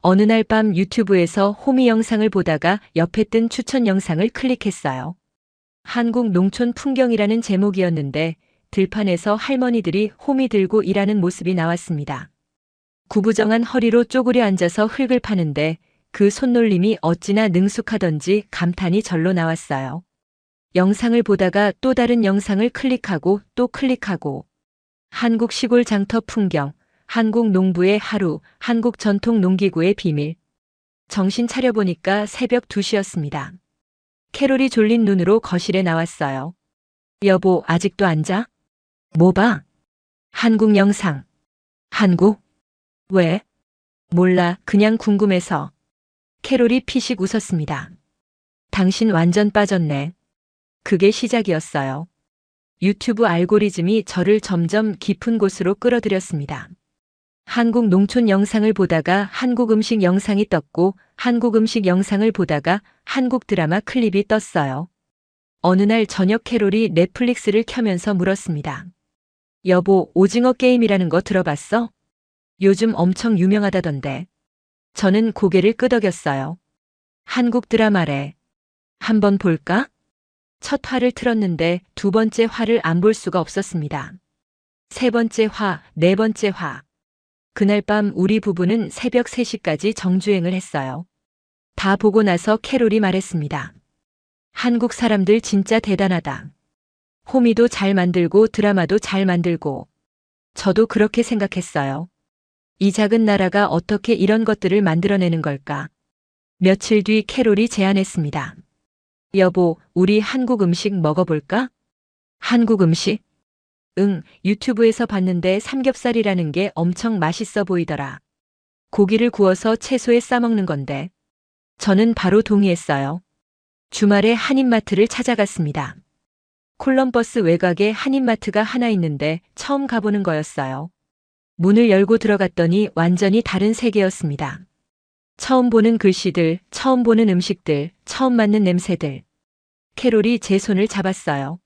어느 날 밤 유튜브에서 호미 영상을 보다가 옆에 뜬 추천 영상을 클릭했어요. 한국 농촌 풍경이라는 제목이었는데 들판에서 할머니들이 호미 들고 일하는 모습이 나왔습니다. 구부정한 허리로 쪼그려 앉아서 흙을 파는데 그 손놀림이 어찌나 능숙하던지 감탄이 절로 나왔어요. 영상을 보다가 또 다른 영상을 클릭하고 또 클릭하고 한국 시골 장터 풍경, 한국 농부의 하루, 한국 전통 농기구의 비밀. 정신 차려보니까 새벽 2시였습니다. 캐롤이 졸린 눈으로 거실에 나왔어요. 여보, 아직도 안 자? 뭐 봐? 한국 영상. 한국? 왜? 몰라, 그냥 궁금해서. 캐롤이 피식 웃었습니다. 당신 완전 빠졌네. 그게 시작이었어요. 유튜브 알고리즘이 저를 점점 깊은 곳으로 끌어들였습니다. 한국 농촌 영상을 보다가 한국 음식 영상이 떴고 한국 음식 영상을 보다가 한국 드라마 클립이 떴어요. 어느 날 저녁 캐롤이 넷플릭스를 켜면서 물었습니다. 여보, 오징어 게임이라는 거 들어봤어? 요즘 엄청 유명하다던데. 저는 고개를 끄덕였어요. 한국 드라마래. 한번 볼까? 첫 화를 틀었는데 두 번째 화를 안 볼 수가 없었습니다. 세 번째 화, 네 번째 화. 그날 밤 우리 부부는 새벽 3시까지 정주행을 했어요. 다 보고 나서 캐롤이 말했습니다. 한국 사람들 진짜 대단하다. 호미도 잘 만들고 드라마도 잘 만들고. 저도 그렇게 생각했어요. 이 작은 나라가 어떻게 이런 것들을 만들어내는 걸까? 며칠 뒤 캐롤이 제안했습니다. 여보, 우리 한국 음식 먹어볼까? 한국 음식? 응, 유튜브에서 봤는데 삼겹살이라는 게 엄청 맛있어 보이더라. 고기를 구워서 채소에 싸먹는 건데. 저는 바로 동의했어요. 주말에 한인마트를 찾아갔습니다. 콜럼버스 외곽에 한인마트가 하나 있는데 처음 가보는 거였어요. 문을 열고 들어갔더니 완전히 다른 세계였습니다. 처음 보는 글씨들, 처음 보는 음식들, 처음 맡는 냄새들. 캐롤이 제 손을 잡았어요.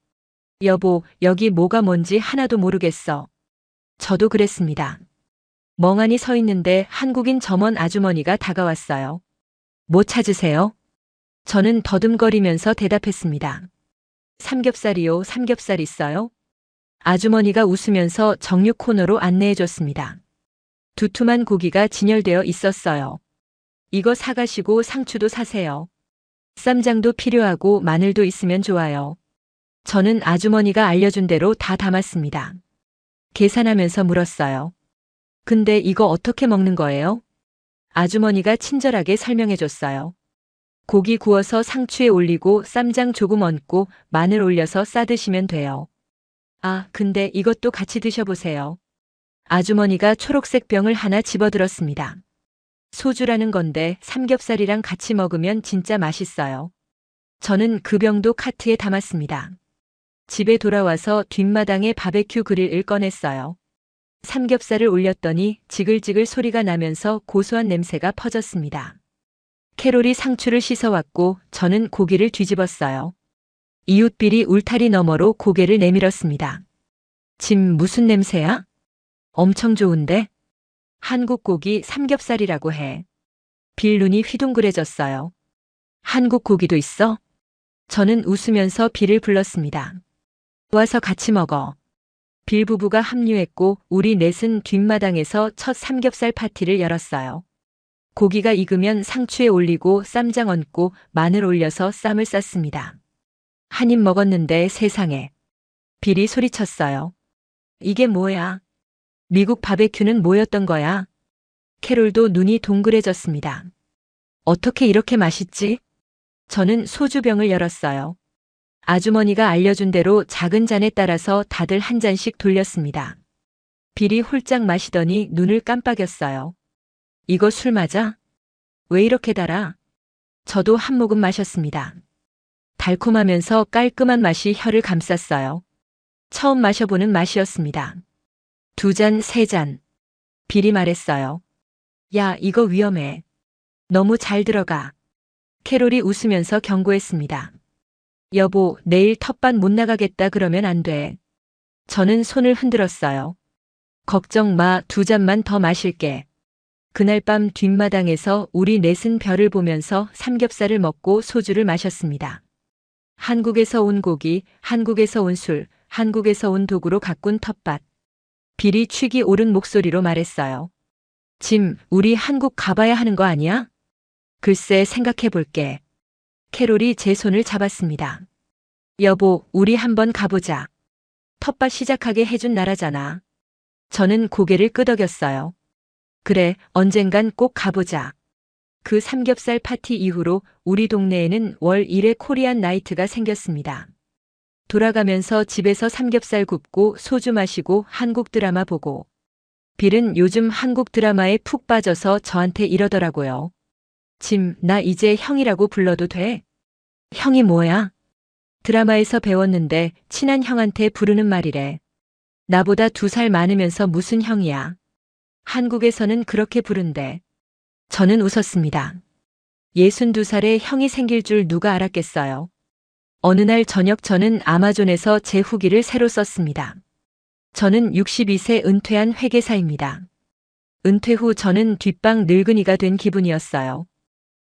여보, 여기 뭐가 뭔지 하나도 모르겠어. 저도 그랬습니다. 멍하니 서 있는데 한국인 점원 아주머니가 다가왔어요. 뭐 찾으세요? 저는 더듬거리면서 대답했습니다. 삼겹살이요, 삼겹살 있어요? 아주머니가 웃으면서 정육 코너로 안내해 줬습니다. 두툼한 고기가 진열되어 있었어요. 이거 사가시고 상추도 사세요. 쌈장도 필요하고 마늘도 있으면 좋아요. 저는 아주머니가 알려준 대로 다 담았습니다. 계산하면서 물었어요. 근데 이거 어떻게 먹는 거예요? 아주머니가 친절하게 설명해 줬어요. 고기 구워서 상추에 올리고 쌈장 조금 얹고 마늘 올려서 싸드시면 돼요. 아, 근데 이것도 같이 드셔보세요. 아주머니가 초록색 병을 하나 집어들었습니다. 소주라는 건데 삼겹살이랑 같이 먹으면 진짜 맛있어요. 저는 그 병도 카트에 담았습니다. 집에 돌아와서 뒷마당에 바베큐 그릴을 꺼냈어요. 삼겹살을 올렸더니 지글지글 소리가 나면서 고소한 냄새가 퍼졌습니다. 캐롤이 상추를 씻어왔고 저는 고기를 뒤집었어요. 이웃 빌이 울타리 너머로 고개를 내밀었습니다. 짐 무슨 냄새야? 엄청 좋은데? 한국 고기 삼겹살이라고 해. 빌 눈이 휘둥그레졌어요. 한국 고기도 있어? 저는 웃으면서 빌을 불렀습니다. 와서 같이 먹어. 빌 부부가 합류했고 우리 넷은 뒷마당에서 첫 삼겹살 파티를 열었어요. 고기가 익으면 상추에 올리고 쌈장 얹고 마늘 올려서 쌈을 쌌습니다. 한 입 먹었는데 세상에. 빌이 소리쳤어요. 이게 뭐야? 미국 바베큐는 뭐였던 거야? 캐롤도 눈이 동그래졌습니다. 어떻게 이렇게 맛있지? 저는 소주병을 열었어요. 아주머니가 알려준 대로 작은 잔에 따라서 다들 한 잔씩 돌렸습니다. 빌이 홀짝 마시더니 눈을 깜빡였어요. 이거 술 맞아? 왜 이렇게 달아? 저도 한 모금 마셨습니다. 달콤하면서 깔끔한 맛이 혀를 감쌌어요. 처음 마셔보는 맛이었습니다. 2잔, 3잔. 빌이 말했어요. 야, 이거 위험해. 너무 잘 들어가. 캐롤이 웃으면서 경고했습니다. 여보, 내일 텃밭 못 나가겠다 그러면 안 돼. 저는 손을 흔들었어요. 걱정 마, 2잔만 더 마실게. 그날 밤 뒷마당에서 우리 넷은 별을 보면서 삼겹살을 먹고 소주를 마셨습니다. 한국에서 온 고기, 한국에서 온 술, 한국에서 온 도구로 가꾼 텃밭. 빌이 취기 오른 목소리로 말했어요. 짐, 우리 한국 가봐야 하는 거 아니야? 글쎄 생각해 볼게. 캐롤이 제 손을 잡았습니다. 여보, 우리 한번 가보자. 텃밭 시작하게 해준 나라잖아. 저는 고개를 끄덕였어요. 그래, 언젠간 꼭 가보자. 그 삼겹살 파티 이후로 우리 동네에는 월 1회 코리안 나이트가 생겼습니다. 돌아가면서 집에서 삼겹살 굽고 소주 마시고 한국 드라마 보고. 빌은 요즘 한국 드라마에 푹 빠져서 저한테 이러더라고요. 짐, 나 이제 형이라고 불러도 돼? 형이 뭐야? 드라마에서 배웠는데 친한 형한테 부르는 말이래. 나보다 2살 많으면서 무슨 형이야? 한국에서는 그렇게 부른대. 저는 웃었습니다. 62살에 형이 생길 줄 누가 알았겠어요. 어느 날 저녁 저는 아마존에서 제 후기를 새로 썼습니다. 저는 62세 은퇴한 회계사입니다. 은퇴 후 저는 뒷방 늙은이가 된 기분이었어요.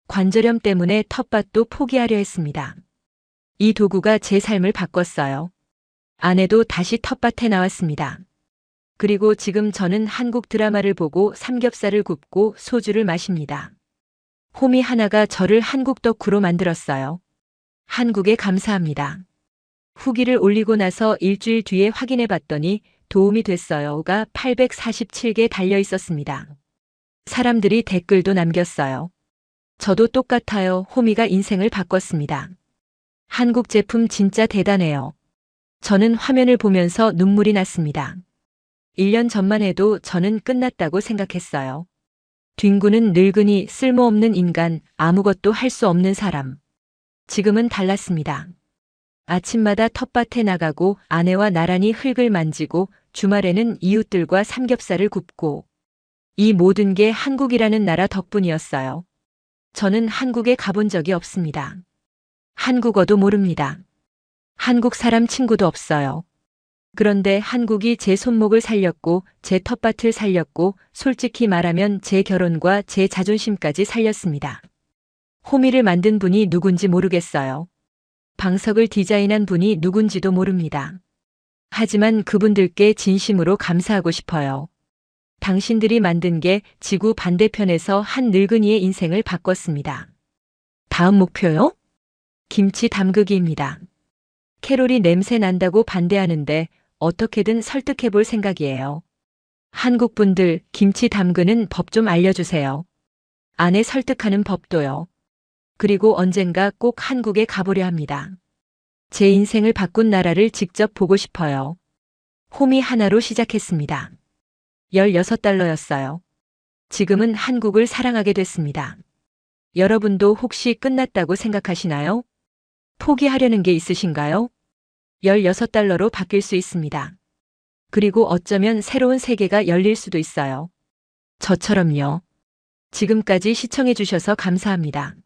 관절염 때문에 텃밭도 포기하려 했습니다. 이 도구가 제 삶을 바꿨어요. 아내도 다시 텃밭에 나왔습니다. 그리고 지금 저는 한국 드라마를 보고 삼겹살을 굽고 소주를 마십니다. 호미 하나가 저를 한국 덕후로 만들었어요. 한국에 감사합니다. 후기를 올리고 나서 일주일 뒤에 확인해 봤더니 도움이 됐어요가 847개 달려 있었습니다. 사람들이 댓글도 남겼어요. 저도 똑같아요. 호미가 인생을 바꿨습니다. 한국 제품 진짜 대단해요. 저는 화면을 보면서 눈물이 났습니다. 1년 전만 해도 저는 끝났다고 생각했어요. 뒹구는 늙은이, 쓸모없는 인간, 아무것도 할 수 없는 사람. 지금은 달랐습니다. 아침마다 텃밭에 나가고 아내와 나란히 흙을 만지고 주말에는 이웃들과 삼겹살을 굽고 이 모든 게 한국이라는 나라 덕분이었어요. 저는 한국에 가본 적이 없습니다. 한국어도 모릅니다. 한국 사람 친구도 없어요. 그런데 한국이 제 손목을 살렸고 제 텃밭을 살렸고 솔직히 말하면 제 결혼과 제 자존심까지 살렸습니다. 호미를 만든 분이 누군지 모르겠어요. 방석을 디자인한 분이 누군지도 모릅니다. 하지만 그분들께 진심으로 감사하고 싶어요. 당신들이 만든 게 지구 반대편에서 한 늙은이의 인생을 바꿨습니다. 다음 목표요? 김치 담그기입니다. 캐롤이 냄새 난다고 반대하는데 어떻게든 설득해 볼 생각이에요. 한국 분들 김치 담그는 법 좀 알려주세요. 아내 설득하는 법도요. 그리고 언젠가 꼭 한국에 가보려 합니다. 제 인생을 바꾼 나라를 직접 보고 싶어요. 호미 하나로 시작했습니다. 16달러였어요. 지금은 한국을 사랑하게 됐습니다. 여러분도 혹시 끝났다고 생각하시나요? 포기하려는 게 있으신가요? 16달러로 바뀔 수 있습니다. 그리고 어쩌면 새로운 세계가 열릴 수도 있어요. 저처럼요. 지금까지 시청해 주셔서 감사합니다.